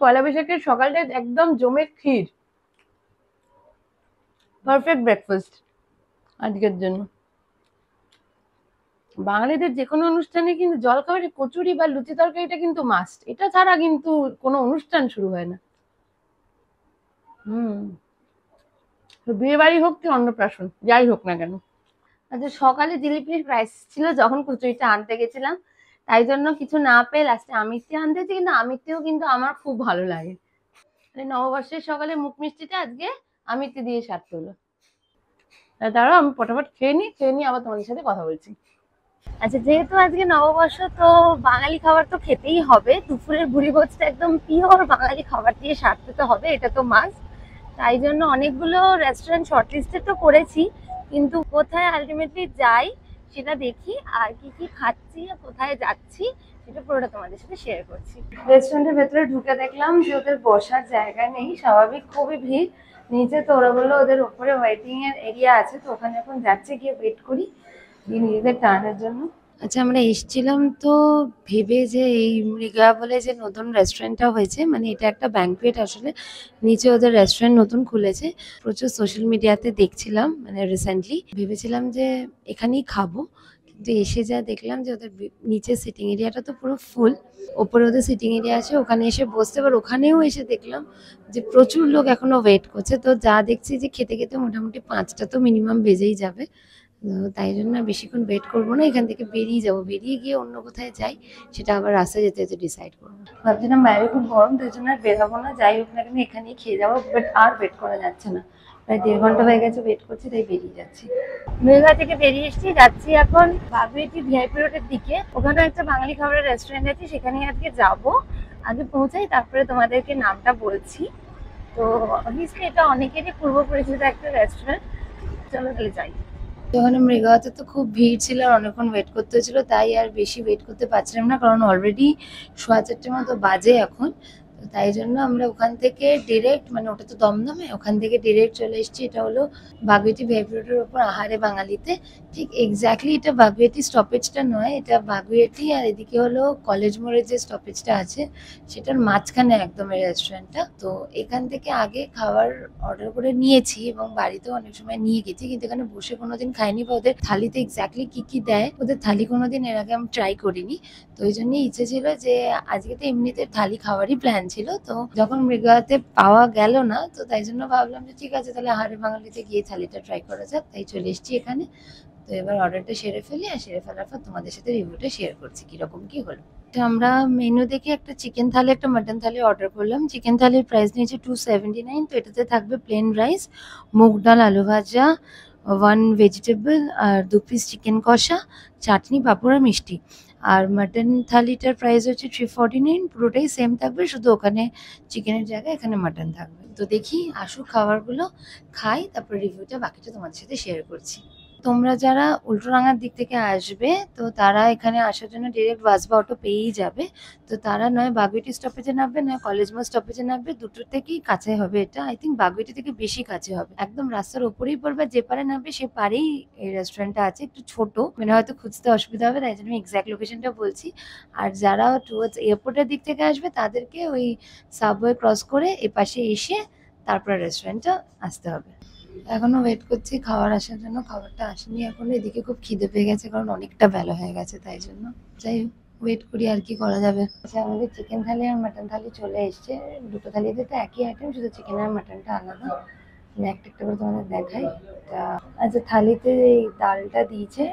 পয়লা বৈশাখের সকালটা একদম জমে ক্ষীর, পারফেক্ট ব্রেকফাস্ট আজকের জন্য। বাঙালিদের যে কোনো অনুষ্ঠানে কিন্তু জলখাবারে কচুরি বা লুচি তরকারিটা কিন্তু মাস্ট, এটা ছাড়া কিন্তু কোনো অনুষ্ঠান শুরু হয় না। বিয়ে বাড়ি হোক কি অন্নপ্রাশন, যাই হোক না কেন। আচ্ছা সকালে জিলিপির প্রাইস ছিল যখন কচুরিটা আনতে গেছিলাম, তাই জন্য কিছু না পেয়ে লাস্টে আমিত্তি আনতেছি, কিন্তু আমিত্তিও কিন্তু আমার খুব ভালো লাগে। নববর্ষের সকালে মুখ মিষ্টিটা আজকে আমিত্তি দিয়ে সারতে হলো। দাঁড়াও আমি ফটাফট খেয়ে নিই আবার তোমাদের সাথে কথা বলছি। আচ্ছা যেহেতু আজকে নববর্ষ, তো বাঙালি খাবার তো খেতেই হবে। দুপুরের ভুড়ি ভোজটা একদম পিওর বাঙালি খাবার দিয়ে সারতে তো হবে, এটা তো মাস্ট। তাই জন্য অনেকগুলো রেস্টুরেন্ট শর্টলিস্টে তো করেছি, কিন্তু কোথায় আলটিমেটলি যাই সেটা দেখি, আর কি কি খাচ্ছি আর কোথায় যাচ্ছি সেটা পুরোটা তোমাদের সাথে শেয়ার করছি। রেস্টুরেন্টের ভেতরে ঢুকে দেখলাম যে ওদের বসার জায়গা নেই, স্বাভাবিক খুবই ভিড় নিচে। তো ওরা বললো ওদের উপরে ওয়েটিং এর এরিয়া আছে, তো ওখানে এখন যাচ্ছে, গিয়ে ওয়েট করি নিজেদের টার্নের জন্য। আচ্ছা আমরা এসেছিলাম তো ভেবে যে এই মৃগা বলে যে নতুন রেস্টুরেন্টটা হয়েছে, মানে এটা একটা ব্যাংকুয়েট আসলে, নিচে ওদের রেস্টুরেন্ট নতুন খুলেছে। প্রচুর সোশ্যাল মিডিয়াতে দেখছিলাম, মানে রিসেন্টলি ভেবেছিলাম যে এখানেই খাবো, কিন্তু এসে যা দেখলাম যে ওদের নিচে সিটিং এরিয়াটা তো পুরো ফুল, ওপরে ওদের সিটিং এরিয়া আছে, ওখানে এসে বসতে। এবার ওখানেও এসে দেখলাম যে প্রচুর লোক এখনো ওয়েট করছে। তো যা দেখছি যে খেতে খেতে মোটামুটি 5টা তো মিনিমাম বেজেই যাবে। তাই জন্য বেশিক্ষণ ওয়েট করবো না, এখান থেকে বেরিয়ে যাবো, বেরিয়ে গিয়ে অন্য কোথায় যাই সেটা আবার রাস্তায় যেতে যেতে ডিসাইড করবো। ভাবছিলাম বাইরে খুব গরম, তাই জন্য আর বেরাবো না, যাই হোক না কেন এখানেই খেয়ে যাবো। বাট আর ওয়েট করা যাচ্ছে না, প্রায় 1.5 ঘন্টা হয়ে গেছে ওয়েট করছি, তাই বেরিয়ে যাচ্ছি। মেঘা থেকে বেরিয়ে এসেছি, যাচ্ছি এখন বাগুইটি ভিআইপি রোডের দিকে। ওখানে একটা বাঙালি খাবারের রেস্টুরেন্ট আছে, সেখানে আজকে যাবো। আগে পৌঁছাই তারপরে তোমাদেরকে নামটা বলছি। তো অবভিয়াসলি এটা অনেকেরই পূর্ব পরিচিত একটা রেস্টুরেন্ট, চলো তাহলে যাই। ওখানে মৃগাতে তো খুব ভিড় ছিল আর অনেকক্ষণ ওয়েট করতে হয়েছিল, তাই আর বেশি ওয়েট করতে পারছিলাম না, কারণ অলরেডি 4:30 মতো বাজে এখন। তো তাই জন্য আমরা ওখান থেকে ডিরেক্ট, মানে ওটা তো দমদমে, ওখান থেকে ডিরেক্ট চলে এসেছি। এটা হলো বাগুইটি ভিআইপি রোডের ওপর আহারে বাঙালিতে। ঠিক এক্স্যাক্টলি এটা বাগুইটি স্টপেজটা নয়, এটা বাগুইটি আর এদিকে হলো কলেজ মোড়ের যে স্টপেজটা আছে সেটার মাঝখানে একদম এই রেস্টুরেন্টটা। তো এখান থেকে আগে খাবার অর্ডার করে নিয়েছি এবং বাড়িতেও অনেক সময় নিয়ে গেছি, কিন্তু এখানে বসে কোনোদিন খাইনি, বা ওদের থালিতে এক্স্যাক্টলি কি কি দেয় ওদের থালি কোনোদিন এর আগে আমি ট্রাই করিনি। তো ওই জন্যই ইচ্ছে ছিল যে আজকে তো এমনিতে থালি খাওয়ারই প্ল্যান ছিল, তো যখন মৃগাতে পাওয়া গেল না, তো তাই জন্য ভাবলাম যে ঠিক আছে তাহলে আহারে বাঙালিতে গিয়ে থালিটা ট্রাই করা যাক, তাই চলে এসেছি এখানে। তো এবার অর্ডারটা সেরে ফেলি, আর সেরে ফেলার পর তোমাদের সাথে রিভিউটা শেয়ার করছি কিরকম কি হলো। তো আমরা মেনু দেখে একটা চিকেন থালি একটা মাটন থালি অর্ডার করলাম। চিকেন থালির প্রাইস নিয়েছে 279। তো এটাতে থাকবে প্লেন রাইস, মুগ ডাল, আলু ভাজা, 1 ভেজিটেবল আর 2 পিস চিকেন কষা, চাটনি, পাঁপড় আর মিষ্টি। আর মাটন থালিটার প্রাইস হচ্ছে 349। পুরোটাই সেম থাকবে, শুধু ওখানে চিকেনের জায়গায় এখানে মাটন থাকবে। তো দেখি আসুক খাবারগুলো, খাই, তারপর রিভিউটা বাকিটা তোমাদের সাথে শেয়ার করছি। তোমরা যারা উল্টোডাঙার দিক থেকে আসবে তো তারা এখানে আসার জন্য ডিরেক্ট বাস বা অটো পেয়েই যাবে। তো তারা নয় বাগুইটি স্টপেজে নামবে, নয় কলেজ মোড় স্টপেজে নামবে, দুটোর থেকেই কাছে হবে। এটা আই থিঙ্ক বাগুইটি থেকে বেশি কাছে হবে, একদম রাস্তার ওপরেই পড়বে। যে পারে নামবে সে পারেই এই রেস্টুরেন্টটা আছে, একটু ছোট, মানে হয়তো খুঁজতে অসুবিধা হবে, তাই জন্য আমি এক্স্যাক্ট লোকেশনটা বলছি। আর যারা টুয়ার্ডস এয়ারপোর্টের দিক থেকে আসবে তাদেরকে ওই সাবওয়ে ক্রস করে এপাশে এসে তারপর রেস্টুরেন্টটা আসতে হবে। এখনো ওয়েট করছি খাবার আসার জন্য, খাবারটা আসেনি এখনো। এদিকে খুব খিদে পেয়ে গেছে কারণ অনেকটা বেলা হয়ে গেছে, তাই জন্য যাই হোক ওয়েট করি, আর কি করা যাবে। আচ্ছা, আমাদের চিকেন থালি আর মাটন থালি চলে এসছে। দুটো থালিতে তো একই আইটেম, শুধু চিকেন আর মাটনটা আলাদা। আমি একটা একটা করে তোমাদের দেখাই। তা আচ্ছা, থালিতে এই ডালটা দিয়েছে,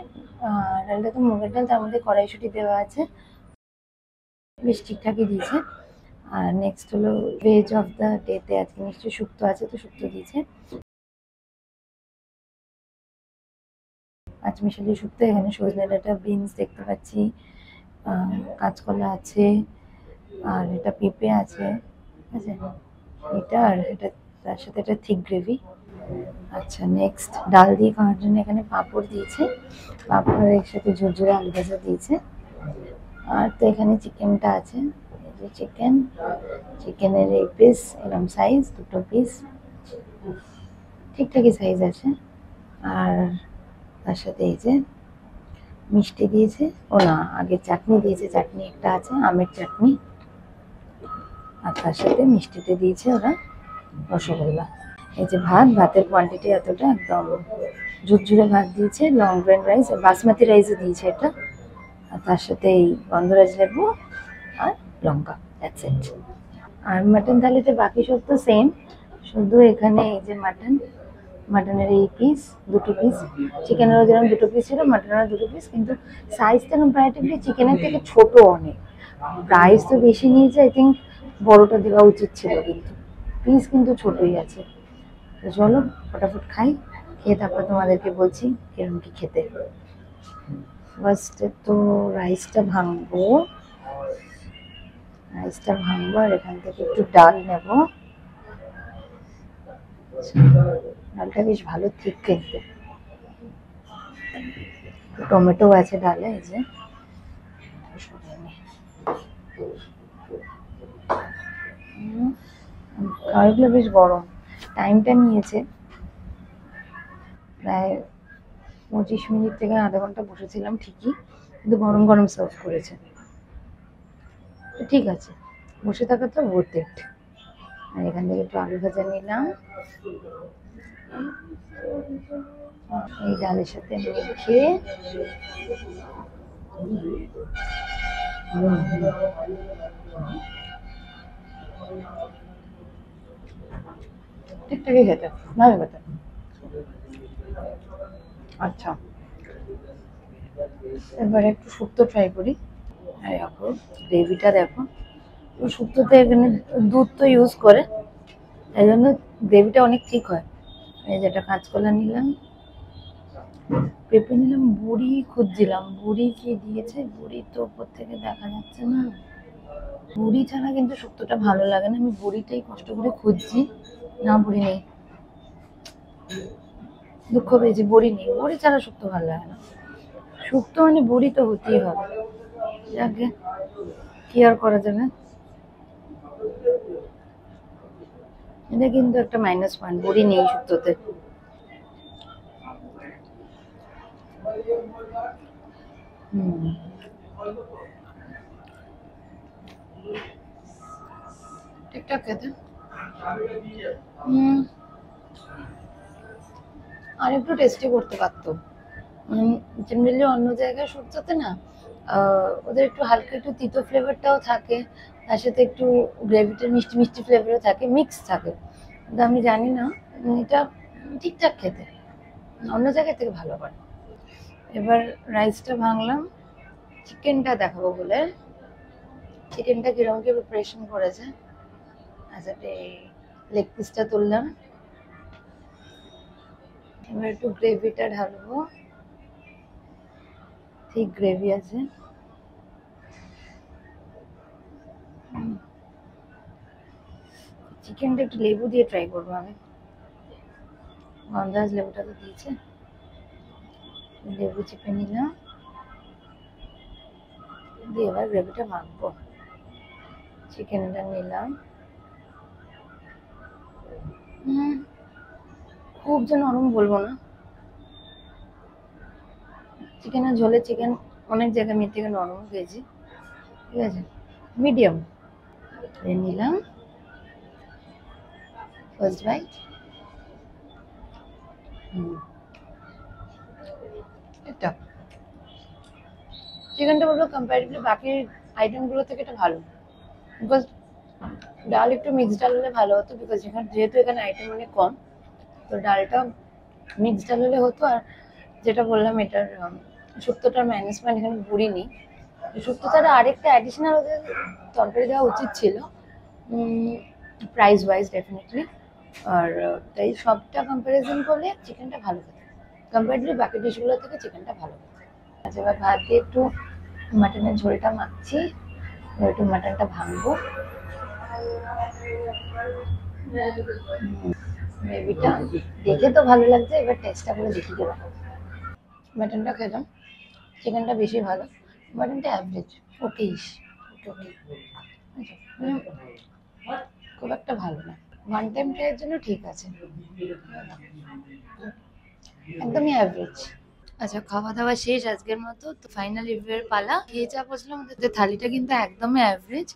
ডালটা তো মুগের ডাল, তার মধ্যে কড়াইশুঁটি দেওয়া আছে, বেশ ঠিকঠাকই দিয়েছে। আর নেক্সট হলো ভেজ অফ দ্য ডেতে আজকে নিশ্চয়ই শুক্তো আছে, তো শুক্তো দিয়েছে। পাঁচমিশালি শুক্তো, এখানে সজনে ডাঁটা, বিনস দেখতে পাচ্ছি, কাঁচকলা আছে, আর এটা পেঁপে আছে, ঠিক আছে, এটা আর এটা, তার সাথে এটা থিক গ্রেভি। আচ্ছা, নেক্সট ডাল দিয়ে খাওয়ার জন্য এখানে পাঁপড় দিয়েছে, পাঁপড়ের একসাথে ঝুরঝুরে আলু ভাজা দিয়েছে। আর তো এখানে চিকেনটা আছে, এই যে চিকেন, চিকেনের এই পিস এরকম সাইজ, দুটো পিস ঠিকঠাকই সাইজ আছে। আর তার সাথে এই যে মিষ্টি দিয়েছে, ও না, আগে চাটনি দিয়েছে, চাটনি একটা আছে, আমের চাটনি। আর তার সাথে মিষ্টিতে দিয়েছে ওরা রসগোল্লা। এই যে ভাত, ভাতের কোয়ান্টিটি এতটা, একদম ঝুরঝুরে ভাত দিয়েছে, লং গ্রেন রাইস, বাসমতি রাইসও দিয়েছে এটা। আর তার সাথে এই গন্ধরাজ লেবু আর লঙ্কা, দ্যাটস ইট। আর মাটন থালিতে বাকি সব তো সেম, শুধু এখানে এই যে মাটন, মাটনের এই পিস, দুটো পিস, চিকেনেরও যেরকম দুটো পিস ছিল, মাটনেরও দুটো পিস, কিন্তু সাইজটা কম্পারেটিভলি চিকেনের থেকে ছোট অনেক। প্রাইস তো বেশি নিয়েছে, আই থিঙ্ক বড়টা দেওয়া উচিত ছিল, কিন্তু পিস কিন্তু ছোটই আছে। তো চলো ফটাফট খাই, খেয়ে তারপর তোমাদেরকে বলছি কিরকম কি খেতে। ফার্স্টে তো রাইসটা ভাঙবো, আর এখান থেকে একটু ডাল নেব। ডালটা বেশ ভালো ঠিক খেতে, টমেটো আছে ডালে, এই যে খাবারগুলো বেশ গরম, টাইমটা নিয়েছে প্রায় 25 মিনিট থেকে আধা ঘন্টা বসেছিলাম ঠিকই, কিন্তু গরম গরম সার্ভ করেছে, তো ঠিক আছে, বসে থাকা তো worth it। আর এখান থেকে একটু আলু ভাজা নিলাম, এই ডালের সাথে মেখে ঠিকঠাকই খেতে, ভালো খেতে। আচ্ছা, এবার একটু শুক্তো ট্রাই করি। আর দেখো গ্রেভিটা দেখো, শুক্তোতে এখানে দুধ তো ইউজ করে, এই জন্য গ্রেভিটা অনেক ঠিক হয়। এই যেটা কাঁচকলা নিলাম, পেঁপে নিলাম, বড়ি খুঁজছিলাম, বড়ি কি দিয়েছে, বড়ি তো উপর থেকে দেখা যাচ্ছে না, বড়ি ছাড়া কিন্তু শুক্তোটা ভালো লাগে না, আমি বড়িটাই কষ্ট করে খুঁজছি, না বড়ি নেই, দুঃখ পেয়েছি, বড়ি নেই, বড়ি ছাড়া শুক্তো ভালো লাগে না, শুক্তো মানে বড়ি তো হতেই হবে, যাকে কি আর করা যাবে। এটা কিন্তু একটা মাইনাস পয়েন্ট, বড়ি নেই শুক্তোতে। ঠিকঠাক খেতে, আর একটু টেস্টি করতে পারতো। জেনারেলি অন্য জায়গায় শুক্তোতে না ওদের একটু হালকা একটু তিতো ফ্লেভারটাও থাকে, তার সাথে একটু গ্রেভিটার মিষ্টি মিষ্টি ফ্লেভারও থাকে, মিক্স থাকে, কিন্তু আমি জানি না, এটা ঠিকঠাক খেতে, অন্য জায়গা থেকে ভালো করে। এবার রাইসটা ভাঙলাম, চিকেনটা দেখাবো বলে। চিকেনটা কিরকম কি প্রিপারেশন করেছে। আচ্ছা, লেগ পিসটা তুললাম, এবার একটু গ্রেভিটা ঢালবো। ঠিক গ্রেভি আছে। চিকেনটা একটু লেবু দিয়ে ট্রাই করবো আমি। গন্ধরাজ লেবুটা তো দিয়েছে, লেবু চিপে নিলাম, দিয়ে এবার গ্রেভিটা মাখবো। চিকেনটা নিলাম, খুব যে নরম বলবো না, চিকেনের ঝোলে চিকেন অনেক জায়গায় মেয়ে থেকে নরম খেয়েছি, ঠিক আছে, মিডিয়াম নিলাম। ফার্স্ট বাইট, এটা চিকেনটা বলবো কম্পারেটিভলি বাকি আইটেমগুলো থেকে এটা ভালো, বিকজ ডাল একটু মিক্সড ডাল হলে ভালো হতো, বিকজ যেহেতু এখানে আইটেম অনেক কম, তো ডালটা মিক্সড ডাল হলে হতো। আর যেটা বললাম, এটার শুক্তোটার ম্যানেজমেন্ট এখানে ভুলিনি, শুক্তোটার আরেকটা অ্যাডিশনাল ওদের তরকারি দেওয়া উচিত ছিল, প্রাইস ওয়াইজ ডেফিনেটলি। আর তাই সবটা কম্পারিজন করলে চিকেনটা ভালো খেতে, কম্পারেটিভলি বাকি ডিশগুলো থেকে চিকেনটা ভালো খেতে। আচ্ছা, এবার ভাত দিয়ে একটু মাটনের ঝোলটা মাখছি, একটু মাটনটা ভাঙবো। গ্রেভিটা দেখে তো ভালো লাগছে, এবার টেস্টটা করে দেখি কেমন। মাটনটা খেলাম, চিকেনটা বেশি ভালো, মাটনটা অ্যাভারেজ, ওকেইশ, ওকে, খুব একটা ভালো না, ওয়ান টাইম ট্রাইয়ের জন্য ঠিক আছে, একদমই অ্যাভারেজ। আচ্ছা, খাওয়া দাওয়া শেষ আজকের মতো, তো ফাইনাল রিভিউয়ের পালা। খেয়ে যা বসলাম, ওদের থালিটা কিন্তু একদমই অ্যাভারেজ,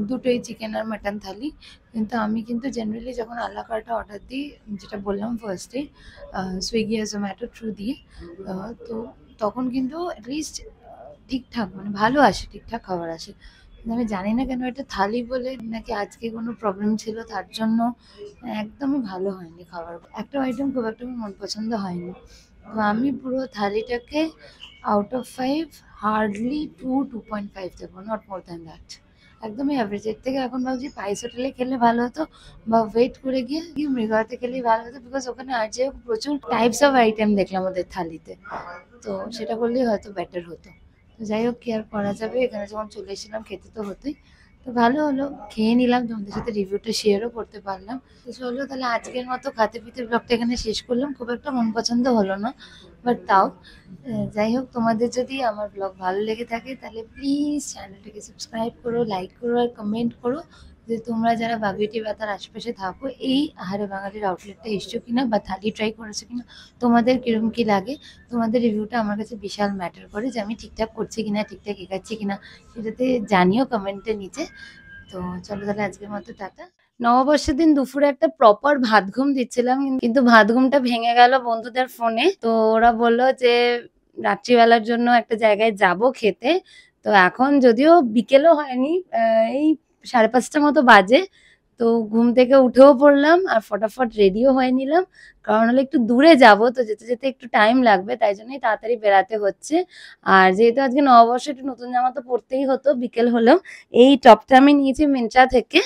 দুটোই চিকেন আর মাটন থালি। কিন্তু আমি কিন্তু জেনারেলি যখন আলা কার্টটা অর্ডার দিই, যেটা বললাম ফার্স্টে, সুইগি আর জোম্যাটো থ্রু দিয়ে, তো তখন কিন্তু অ্যাটলিস্ট ঠিকঠাক মানে ভালো আসে, ঠিকঠাক খাবার আসে। কিন্তু আমি জানি না কেন এটা থালি বলে নাকি আজকে কোনো প্রবলেম ছিল তার জন্য একদমই ভালো হয়নি খাবার। একটা আইটেম খুব একটা আমার মন পছন্দ হয়নি, তো আমি পুরো থালিটাকে আউট অফ 5 হার্ডলি 2.5 দেবো, নট মোর দ্যান দ্যাট, একদমই অ্যাভারেজ। এর থেকে এখন ভাবছি পাইস হোটেলে খেলে ভালো হতো, বা ওয়েট করে গিয়ে মৃগাতে খেলেই ভালো হতো, বিকজ ওখানে আর যে প্রচুর টাইপস অফ আইটেম দেখলাম ওদের থালিতে, তো সেটা করলেই হয়তো বেটার হতো। তো যাই হোক, কি আর করা যাবে, এখানে যখন চলে এসেছিলাম খেতে তো হতোই, তো ভালো হলো, খেয়ে নিলাম, তোমাদের সাথে রিভিউটা শেয়ারও করতে পারলাম। তো চলো তাহলে আজকের মতো খাতে পিতে ব্লগটা এখানে শেষ করলাম। খুব একটা মন পছন্দ হলো না, বাট তাও যাই হোক, তোমাদের যদি আমার ব্লগ ভালো লেগে থাকে তাহলে প্লিজ চ্যানেলটাকে সাবস্ক্রাইব করো, লাইক করো আর কমেন্ট করো যে তোমরা যারা বাগুইটি বা তার আশেপাশে থাকো এই আহারে বাঙালির আউটলেটটা এসছো কিনা বা থালি ট্রাই করেছো কিনা, তোমাদের কিরকম কি লাগে। তোমাদের রিভিউটা আমার কাছে বিশাল ম্যাটার করে, যে আমি ঠিকঠাক করছি কিনা, ঠিকঠাক এগাচ্ছি কিনা, সেটাতে জানিও কমেন্টের নিচে। তো চলো তাহলে আজকের মতো টাটা। নববর্ষের দিন দুপুরে একটা প্রপার ভাত ঘুম দিচ্ছিলাম, কিন্তু ভাত ঘুমটা ভেঙে গেল বন্ধুদের ফোনে। তো ওরা বললো যে রাত্রিবেলার জন্য একটা জায়গায় যাব খেতে। তো এখন যদিও বিকেলও হয়নি, এই 5:30 মতো বাজে, তো ঘুম থেকে উঠেও পড়লাম আর ফটাফট রেডিও হয়ে নিলাম, কারণ হলো একটু দূরে যাব, তো যেতে যেতে একটু টাইম লাগবে, তাই জন্যই তাড়াতাড়ি বেরাতে হচ্ছে। আর যেহেতু আজকে নববর্ষে একটু নতুন জামা তো পরতেই হতো, বিকেল হলেও এই টপটা আমি নিয়েছি মিন্ত্রা থেকে।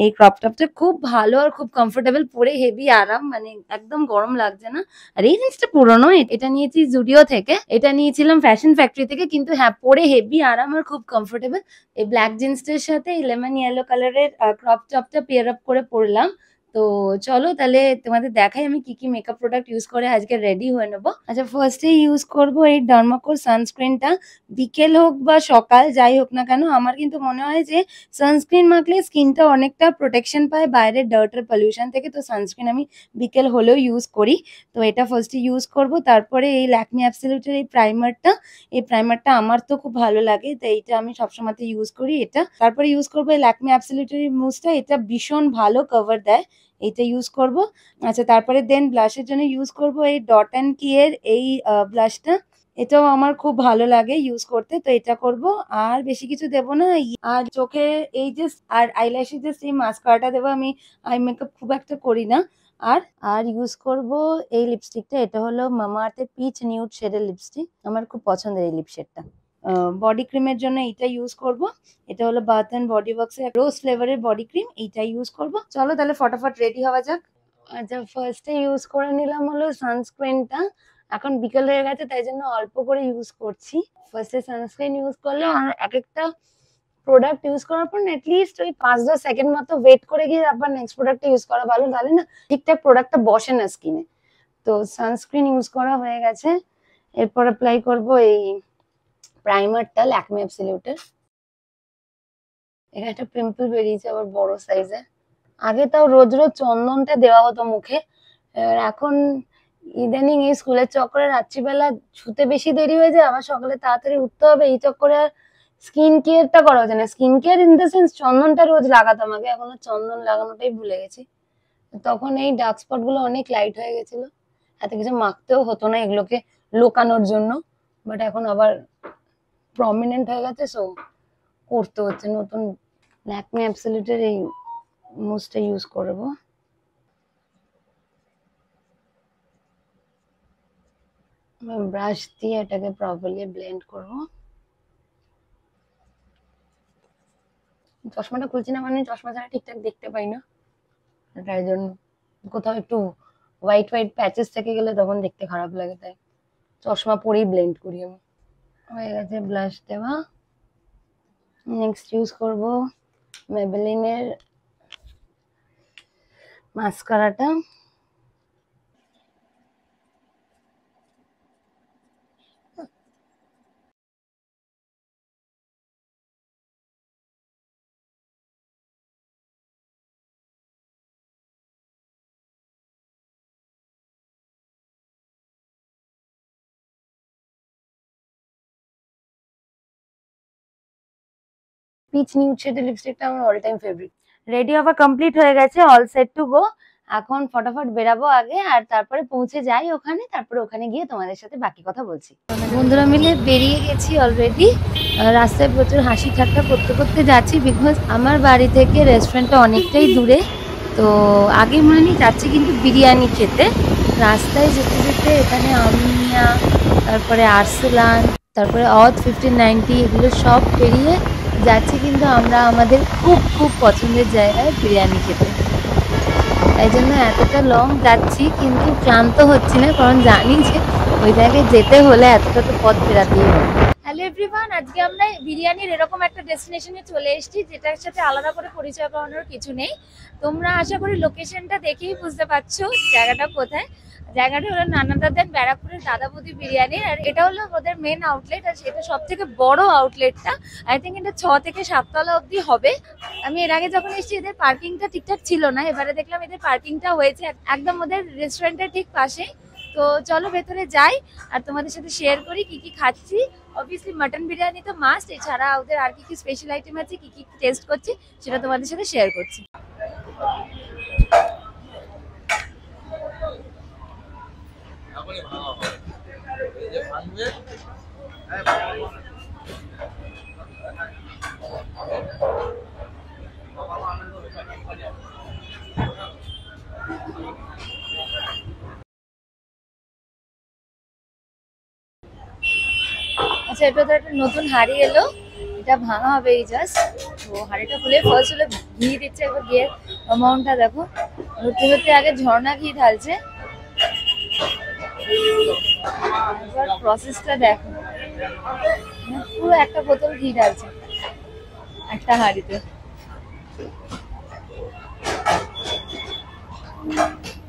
এই ক্রপ টপটা খুব ভালো আর খুব কমফোর্টেবল, পরে হেভি আরাম, মানে একদম গরম লাগছে না। আর এই জিনিসটা পুরনো, এটা নিয়েছি জুডিও থেকে, এটা নিয়েছিলাম ফ্যাশন ফ্যাক্টরি থেকে, কিন্তু হ্যাঁ পরে হেভি আরাম আর খুব কমফোর্টেবল। এই ব্ল্যাক জিন্সটার সাথে এই লেমন ইয়েলো কালারের ক্রপ টপটা পেয়ার আপ করে পরলাম। তো চলো তাহলে তোমাদের দেখাই আমি কি কি মেকআপ প্রোডাক্ট ইউজ করে আজকে রেডি হয়ে নেবো। আচ্ছা, ফার্স্টে ইউজ করব এই ডার্মাকোর সানস্ক্রিনটা। বিকেল হোক বা সকাল যাই হোক না কেন, আমার কিন্তু মনে হয় যে সানস্ক্রিন মাখলে স্কিনটা অনেকটা প্রোটেকশন পায় বাইরের ডার্ট আর পলিউশন থেকে। তো সানস্ক্রিন আমি বিকেল হলেও ইউজ করি, তো এটা ফার্স্টে ইউজ করব। তারপরে এই ল্যাকমি অ্যাবসলিউটের এই প্রাইমারটা আমার তো খুব ভালো লাগে, তো এইটা আমি সবসময় ইউজ করি এটা। তারপরে ইউজ করবো এই ল্যাকমি অ্যাবসলিউটের মুসটা, এটা ভীষণ ভালো কভার দেয়, এইটা ইউজ করব। আচ্ছা, তারপরে দেন ব্লাশের জন্য ইউজ করব এই ডট অ্যান্ড কি এর এই ব্লাশটা, এটাও আমার খুব ভালো লাগে ইউজ করতে, তো এটা করব। আর বেশি কিছু দেব না। আর চোখে এই যে আর আইল্যাশে জাস্ট এই মাস্কারাটা দেবো, আমি আই মেকআপ খুব একটা করি না। আর আর ইউজ করব এই লিপস্টিকটা। এটা হলো মামা আর্থের পিচ নিউড শেডের লিপস্টিক। আমার খুব পছন্দের এই লিপ শেডটা। বডি ক্রিমের জন্য এইটা ইউজ করব। এটা হলো বাথ অ্যান্ড বডি ওয়ার্কস এর রোজ ফ্লেভারের বডি ক্রিম, এইটা ইউজ করব। চলো তাহলে ফটাফট রেডি হওয়া যাক। আচ্ছা, ফার্স্টে ইউজ করে নিলাম হলো সানস্ক্রিনটা। এখন বিকেল হয়ে গেছে তাই জন্য অল্প করে ইউজ করছি। ফার্স্টে সানস্ক্রিন ইউজ করলে এক একটা প্রোডাক্ট ইউজ করার পর অ্যাটলিস্ট ওই 5-10 সেকেন্ড মতো ওয়েট করে গিয়ে আবার নেক্সট প্রোডাক্ট ইউজ করা ভালো, তাহলে না ঠিকঠাক প্রোডাক্টটা বসে না স্কিনে। তো সানস্ক্রিন ইউজ করা হয়ে গেছে। এরপর অ্যাপ্লাই করব এই প্রাইমারটা ল্যাকমে অ্যাবসলিউটের। এখানে একটা পিম্পল বেরিয়েছে আবার বড় সাইজে। আগে তাও রোজ রোজ চন্দনটা দেওয়া হতো মুখে, এখন ইদানিং এই স্কুলের চক্করে রাত্রিবেলা শুতে বেশি দেরি হয়ে যায়, আবার সকালে তাড়াতাড়ি উঠতে হবে, এই চক্করে আর স্কিন কেয়ারটা করা হচ্ছে না। Skin care in the sense চন্দনটা রোজ লাগাতাম আগে, এখন চন্দন লাগানোটাই ভুলে গেছি। তখন এই ডার্ক স্পট গুলো অনেক লাইট হয়ে গেছিল, এত কিছু মাখতেও হতো না এগুলোকে লোকানোর জন্য। বাট এখন আবার প্রমিনেন্ট হয়ে গেছে, সো করতে হচ্ছে। নতুন ল্যাকমে অ্যাবসলিউটের এই মুসটা ইউজ করবো। ব্রাশ দিয়ে এটাকে প্রপারলি ব্লেন্ড করবো। চশমাটা খুলছি না মানে চশমা ছাড়া ঠিকঠাক দেখতে পাই না, তাই জন্য কোথাও একটু হোয়াইট হোয়াইট প্যাচেস থেকে গেলে তখন দেখতে খারাপ লাগে, তাই চশমা পরেই ব্লেন্ড করি আমি। হয়ে গেছে ব্লাশ দেওয়া। নেক্সট ইউজ করব মেবেলিনের মাস্কারাটা। পিচ নিউড শেডের লিপস্টিকটা আমার অল টাইম ফেভারিট। রেডি হওয়া কমপ্লিট হয়ে গেছে, অল সেট টু গো। এখন ফটাফট বেরাবো আগে, আর তারপরে পৌঁছে যাই ওখানে, তারপরে ওখানে গিয়ে তোমাদের সাথে বাকি কথা বলছি। বন্ধুরা মিলে বেরিয়ে গেছি অলরেডি। রাস্তায় প্রচুর হাসি ঠাট্টা করতে করতে যাচ্ছি, বিকজ আমার বাড়ি থেকে রেস্টুরেন্টটা অনেকটাই দূরে। তো আগে মনে নেই যাচ্ছি কিন্তু বিরিয়ানি খেতে। রাস্তায় যেতে যেতে এখানে আমিয়া, তারপরে আরসেলান, তারপরে অথ 1590 এগুলো সব পেরিয়ে যাচ্ছি কিন্তু আমরা আমাদের খুব খুব পছন্দের জায়গায় বিরিয়ানি খেতে। তাই জন্য এতটা লং যাচ্ছি কিন্তু ক্লান্ত হচ্ছি না, কারণ জানি যে ওই জায়গায় যেতে হলে এতটা তো পথ ফেরাতেই হবে। হ্যালো এভরিওয়ান, আজকে আমরা বিরিয়ানির এরকম একটা ডেস্টিনেশনে চলে এসেছি যেটার সাথে আলাদা করে পরিচয় করানোর কিছু নেই। তোমরা আশা করি লোকেশনটা দেখেই বুঝতে পারছো জায়গাটা কোথায়। জায়গাটা হলো নানাদাদের ব্যারাকপুরের দাদা বৌদি বিরিয়ানি, আর এটা হলো ওদের মেন আউটলেট, আর সেটা সব থেকে বড় আউটলেটটা। আই থিঙ্ক এটা 6 থেকে 7 তলা অব্দি হবে। আমি এর আগে যখন এসেছি এদের পার্কিংটা ঠিকঠাক ছিল না, এবারে দেখলাম এদের পার্কিংটা হয়েছে একদম ওদের রেস্টুরেন্টের ঠিক পাশে। তো চলো ভেতরে যাই আর তোমাদের সাথে শেয়ার করি কি কি খাচ্ছি। অবভিয়াসলি মাটন বিরিয়ানি তো মাস্ট, এছাড়া ওদের আর কি কি স্পেশাল আইটেম আছে, কি কি টেস্ট করছি সেটা তোমাদের সাথে শেয়ার করছি। আচ্ছা, এটা তো একটা নতুন হাঁড়ি এলো, এটা ভাঙা হবে এই জাস্ট। তো হাঁড়িটা খুলে ফার্স্ট হলো ঘি দিচ্ছে, একবার ঘিয়ের অ্যামাউন্টটা দেখো। হতে হতে আগে ঝর্ণা ঘি ঢালছে, একবার প্রসেসটা দেখো, পুরো একটা বোতল ঘি ঢালছে একটা হাঁড়িতে।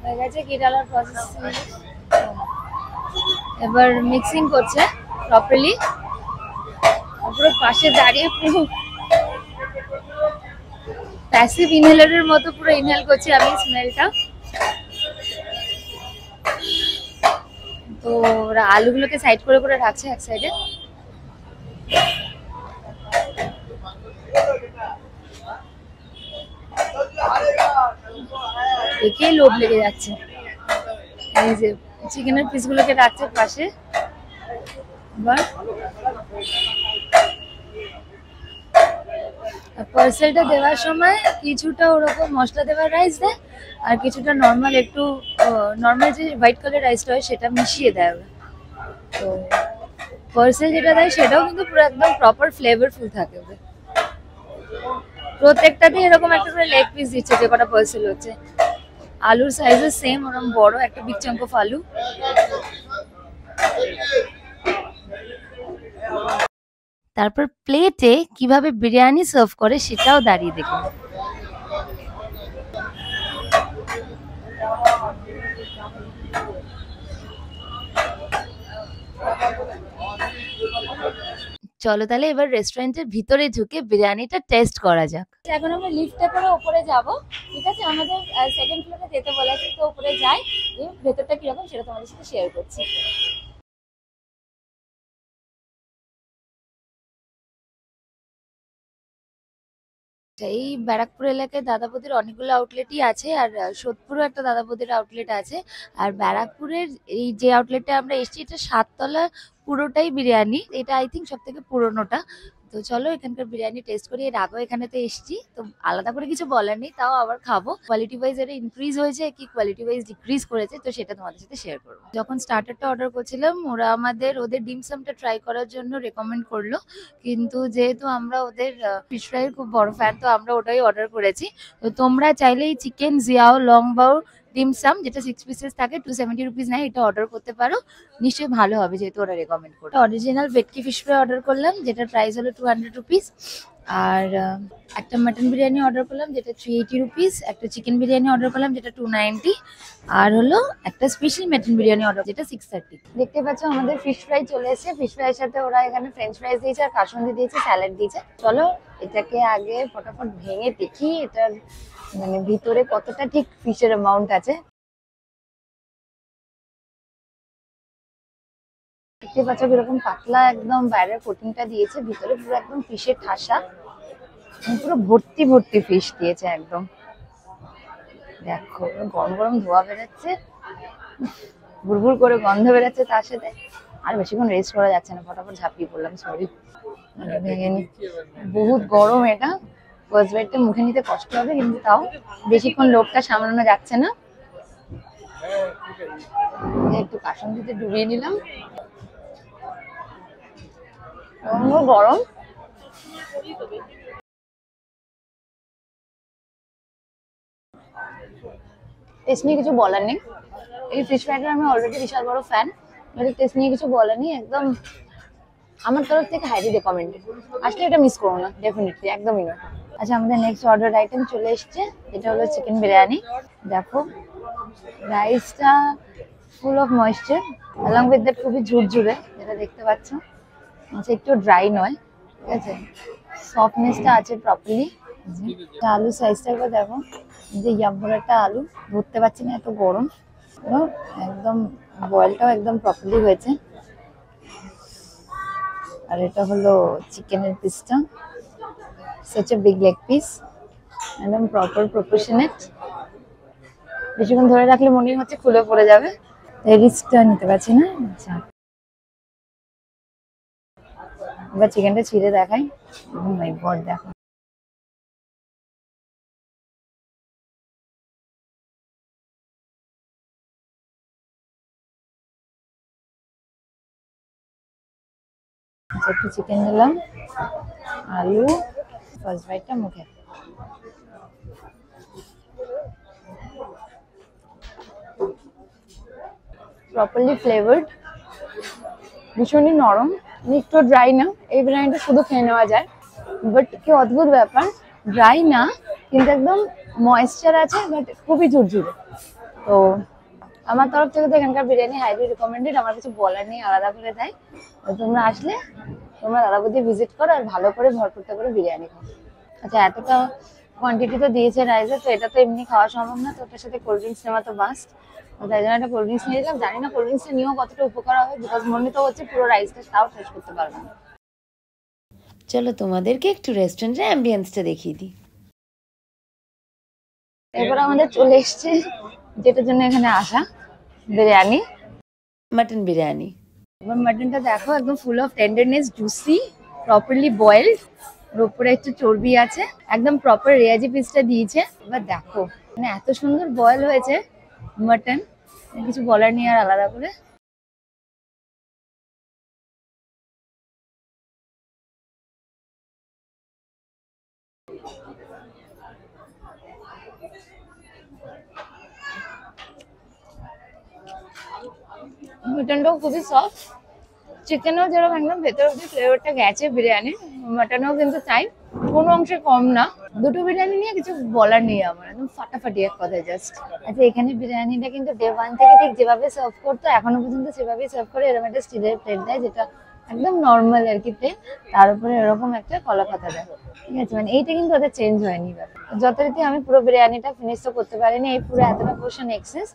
হয়ে গেছে ঘি ঢালার প্রসেস। এবার মিক্সিং করছে প্রপারলি, পুরো পাশে দাঁড়িয়ে পুরো প্যাসিভ ইনহেলারের মতো পুরো ইনহেল করছি আমি স্মেলটা। তো ওরা আলুগুলোকে সাইড করে করে রাখছে এক সাইডে। দেখেই লোভ লেগে যাচ্ছে। এই যে চিকেনের পিসগুলোকে রাখছে পাশে। পার্সেলটা দেওয়ার সময় কিছুটা ওরকম মশলা দেওয়ার রাইস দেয়, আর কিছুটা নর্মাল একটু নর্মাল যে হোয়াইট কালার রাইসটা হয় সেটা মিশিয়ে দেয় ওরা। তো পার্সেল যেটা দেয় সেটাও কিন্তু পুরো একদম প্রপার ফ্লেভারফুল থাকে ওদের। প্রত্যেকটাতে এরকম একটা করে লেগ পিস দিচ্ছে যে কটা পার্সেল হচ্ছে। আলুর সাইজও সেম ওরকম বড় একটা বিগ চাঙ্ক অফ আলু। তারপর প্লেটে কিভাবে বিরিয়ানি সার্ভ করে সেটাও দাঁড়িয়ে দেখুন। চলো তাহলে এবার রেস্টুরেন্টের ভিতরে ঢুকে বিরিয়ানিটা টেস্ট করা যাক। এখন আমরা লিফটে করে উপরে যাব, ঠিক আছে? আমাদের সেকেন্ড ফ্লোরে যেতে বলেছে, তো উপরে যাই, ভেতরটা কিরকম সেটা তোমাদের সাথে শেয়ার করছি। এই ব্যারাকপুর এলাকায় দাদা বৌদির অনেকগুলো আউটলেটই আছে, আর সোদপুরও একটা দাদা বৌদির আউটলেট আছে। আর ব্যারাকপুরের এই যে আউটলেটটা আমরা এসেছি এটা 7 তলা, পুরোটাই বিরিয়ানি। এটা আই থিঙ্ক সব থেকে পুরোনোটা। তো চলো এখানকার বিরিয়ানি টেস্ট করি। এর আগেও এখানে তো এসেছি, তো আলাদা করে কিছু বলার নেই, তাও আবার খাবো। কোয়ালিটি ওয়াইজ এটা ইনক্রিজ হয়েছে কি কোয়ালিটি ওয়াইজ ডিক্রিজ করেছে, তো সেটা তোমাদের সাথে শেয়ার করবো। যখন স্টার্টারটা অর্ডার করছিলাম ওরা ওদের ডিমসামটা ট্রাই করার জন্য রেকমেন্ড করলো, কিন্তু যেহেতু আমরা ওদের ফিশ ফ্রাইয়ের খুব বড় ফ্যান, তো আমরা ওটাই অর্ডার করেছি। তো তোমরা চাইলেই চিকেন জিয়াও লং বাউ ডিমসাম যেটা 6 পিসেস থাকে 270 রুপিস নেয়, এটা অর্ডার করতে পারো। নিশ্চয়ই ভালো হবে যেহেতু ওরা রেকমেন্ড করে। অরিজিনাল ভেটকি ফিশ ফ্রাই অর্ডার করলাম যেটার প্রাইস হলো 200 রুপিস। আর একটা মাটন বিরিয়ানি অর্ডার করলাম যেটা 380 রুপিস। একটা চিকেন বিরিয়ানি অর্ডার করলাম যেটা 290। আর হলো একটা স্পেশাল মাটন বিরিয়ানি অর্ডার যেটা 630। দেখতে পাচ্ছ আমাদের ফিশ ফ্রাই চলে এসেছে। ফিশ ফ্রাইয়ের সাথে ওরা এখানে ফ্রেঞ্চ ফ্রাইস দিয়েছে আর কাসুন্দি দিয়েছে, স্যালাড দিয়েছে। চলো এটাকে আগে ফটাফট ভেঙে দেখি এটার মানে ভিতরে কতটা ঠিক ফিশের অ্যামাউন্ট আছে। দেখতে পাচ্ছ কিরকম পাতলা একদম বাইরের কোটিংটা দিয়েছে, ভিতরে পুরো একদম ফিশের ঠাসা, পুরো ভর্তি ভর্তি ফিশ দিয়েছে একদম। দেখো গরম গরম ধোয়া বেরোচ্ছে, বুড়বুড় করে গন্ধ বেরোচ্ছে, তার সাথে আর বেশিক্ষণ রেস্ট করা যাচ্ছে না, ফটাফট ঝাঁপিয়ে পড়লাম। সরি, ভেঙে নি, বহুত গরম এটা। ফার্স্ট বাইটটা মুখে নিতে কষ্ট হবে, কিন্তু তাও বেশিক্ষণ লোভটা সামলানো যাচ্ছে না। একটু কাসুন্দিতে ডুবিয়ে নিলাম, গরম। টেস্ট নিয়ে কিছু বলার নেই, এই ফিশ ফ্রাইটার আমি অলরেডি বিশাল বড় ফ্যান। টেস্ট নিয়ে কিছু বলার নেই, একদম আমার তরফ থেকে হাইলি রেকমেন্ডেড। আসলে এটা মিস করো না, ডেফিনেটলি, একদমই না। আচ্ছা, আমাদের নেক্সট অর্ডার আইটেম চলে এসছে, এটা হলো চিকেন বিরিয়ানি। দেখো রাইসটা full of moisture, along with that খুবই ঝুরঝুরে, যেটা দেখতে পাচ্ছ। আচ্ছা, একটু ড্রাই নয়, ঠিক আছে, সফটনেসটা আছে প্রপারলি। আলু সাইজটা একবার দেখো, যে ইয়াম্বুর একটা আলু, ধরতে পারছি না এত গরম। একদম বয়েলটাও একদম প্রপারলি হয়েছে। আর এটা হলো চিকেনের পিসটা, such a big leg piece, একদম প্রপার প্রপোর্শনেট। বেশিক্ষণ ধরে রাখলে মনে হচ্ছে খুলে পড়ে যাবে, রিস্কটা নিতে পারছি না। আচ্ছা, এবার চিকেনটা ছিঁড়ে দেখাই। ও মাই গড, দেখো একটু চিকেন দিলাম, আলু, ফার্স্ট বাইটটা মুখে। প্রপারলি ফ্লেভার্ড, ভীষণই নরম, একটু ড্রাই না। এই বিরিয়ানিটা শুধু খেয়ে নেওয়া যায়, বাট কি অদ্ভুত ব্যাপার, ড্রাই না কিন্তু একদম ময়েশ্চার আছে, বাট খুবই ঝুরঝুরে। তো আমার তরফ থেকে তো এখানকার বিরিয়ানি হাইলি রিকমেন্ডেড, আমার কিছু বলার নেই, আলাদা করে দেয়। তোমরা আসলে তোমরা দাদা বৌদি ভিজিট করো আর ভালো করে ভরপুরটা করে বিরিয়ানি খাও। আচ্ছা, এতটা কোয়ান্টিটি তো দিয়েছে রাইসে, তো এটা তো এমনি খাওয়া সম্ভব না, তো ওটার সাথে কোল্ড ড্রিঙ্কস নেওয়া তো মাস্ট। তাই জন্য একটা কোল্ড ড্রিঙ্কস নিয়ে নিলাম। জানি না কোল্ড ড্রিঙ্কসটা নিয়েও কতটা উপকার হবে, বিকজ মনে তো হচ্ছে পুরো রাইসটা তাও শেষ করতে পারবো না। চলো তোমাদেরকে একটু রেস্টুরেন্টের অ্যাম্বিয়েন্সটা দেখিয়ে দিই। এবার আমাদের চলে এসছে যেটার জন্য এখানে আসা, বিরিয়ানি, মাটন বিরিয়ানি। এবার মাটনটা দেখো, একদম full of tenderness, juicy, properly boiled, ওর উপরে একটু চর্বি আছে, একদম প্রপার রেয়াজি পিসটা দিয়েছে। এবার দেখো মানে এত সুন্দর বয়েল হয়েছে মাটন, কিছু বলার নেই আর আলাদা করে। মাটনটাও খুবই সফট, চিকেনও যেরকম একদম ভেতর অব্দি ফ্লেভারটা গেছে বিরিয়ানির, মাটনও কিন্তু তাই, কোনো অংশে কম না। দুটো বিরিয়ানি নিয়ে কিছু বলার নেই আমার, একদম ফাটাফাটি এক কথায় জাস্ট। আচ্ছা এখানে বিরিয়ানিটা কিন্তু ডে 1 থেকে ঠিক যেভাবে সার্ভ করতো এখনো পর্যন্ত সেভাবেই সার্ভ করে। এরকম একটা স্টিলের প্লেট দেয়, যেটা একদম নর্মাল আর কি প্লেট, তার উপরে এরকম একটা কলা পাতা দেয়, ঠিক আছে। মানে এইটা কিন্তু ওদের চেঞ্জ হয়নি। যথারীতি আমি পুরো বিরিয়ানিটা ফিনিশ তো করতে পারিনি, এই পুরো এতটা পোর্শন এক্সেস।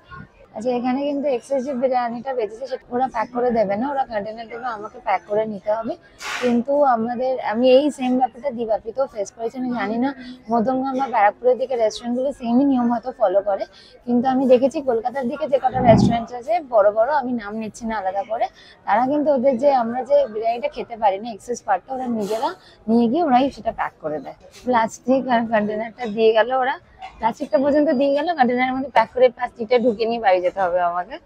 আচ্ছা এখানে কিন্তু এক্সেস যে বিরিয়ানিটা বেঁচেছে সেটা ওরা প্যাক করে দেবে না, ওরা কন্টেনার দেবে, আমাকে প্যাক করে নিতে হবে। কিন্তু আমি এই সেম ব্যাপারটা দিবাপিতেও ফেস করেছি। আমি জানি না মধ্যমগ্রাম বা ব্যারাকপুরের দিকে রেস্টুরেন্টগুলো সেমই নিয়ম হয়তো ফলো করে, কিন্তু আমি দেখেছি কলকাতার দিকে যে কটা রেস্টুরেন্ট আছে বড় বড়, আমি নাম নিচ্ছি না আলাদা করে, তারা কিন্তু ওদের যে আমরা যে বিরিয়ানিটা খেতে পারি না এক্সেস পার্টটা, ওরা নিজেরা নিয়ে গিয়ে ওরাই সেটা প্যাক করে দেয়। প্লাস্টিক আর কন্টেনারটা দিয়ে গেল ওরা, প্লাস্টিকটা পর্যন্ত দিয়ে গেল, কন্টেনারের মধ্যে প্যাক করে প্লাস্টিকটা ঢুকে নিয়ে বাড়ি যেতে হবে আমাকে।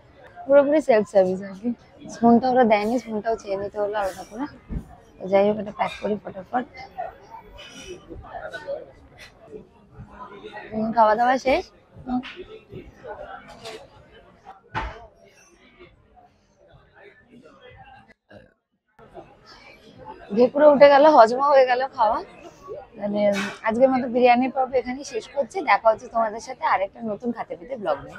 পুরোপুরি সেলফ সার্ভিস আর কি। স্পুনটা ওরা দেয়নি, স্পুনটাও চেয়ে নিতে হলো আলাদা করে। যাই হোক এটা প্যাক করি ফটাফট। খাওয়া দাওয়া শেষ। ঢেকুরে উঠে গেল, হজমা হয়ে গেল খাওয়া। মানে আজকের মতো বিরিয়ানির পর্ব এখানেই শেষ করছি। দেখা হচ্ছে তোমাদের সাথে আরেকটা নতুন খাতে পিতে ব্লগ নিয়ে।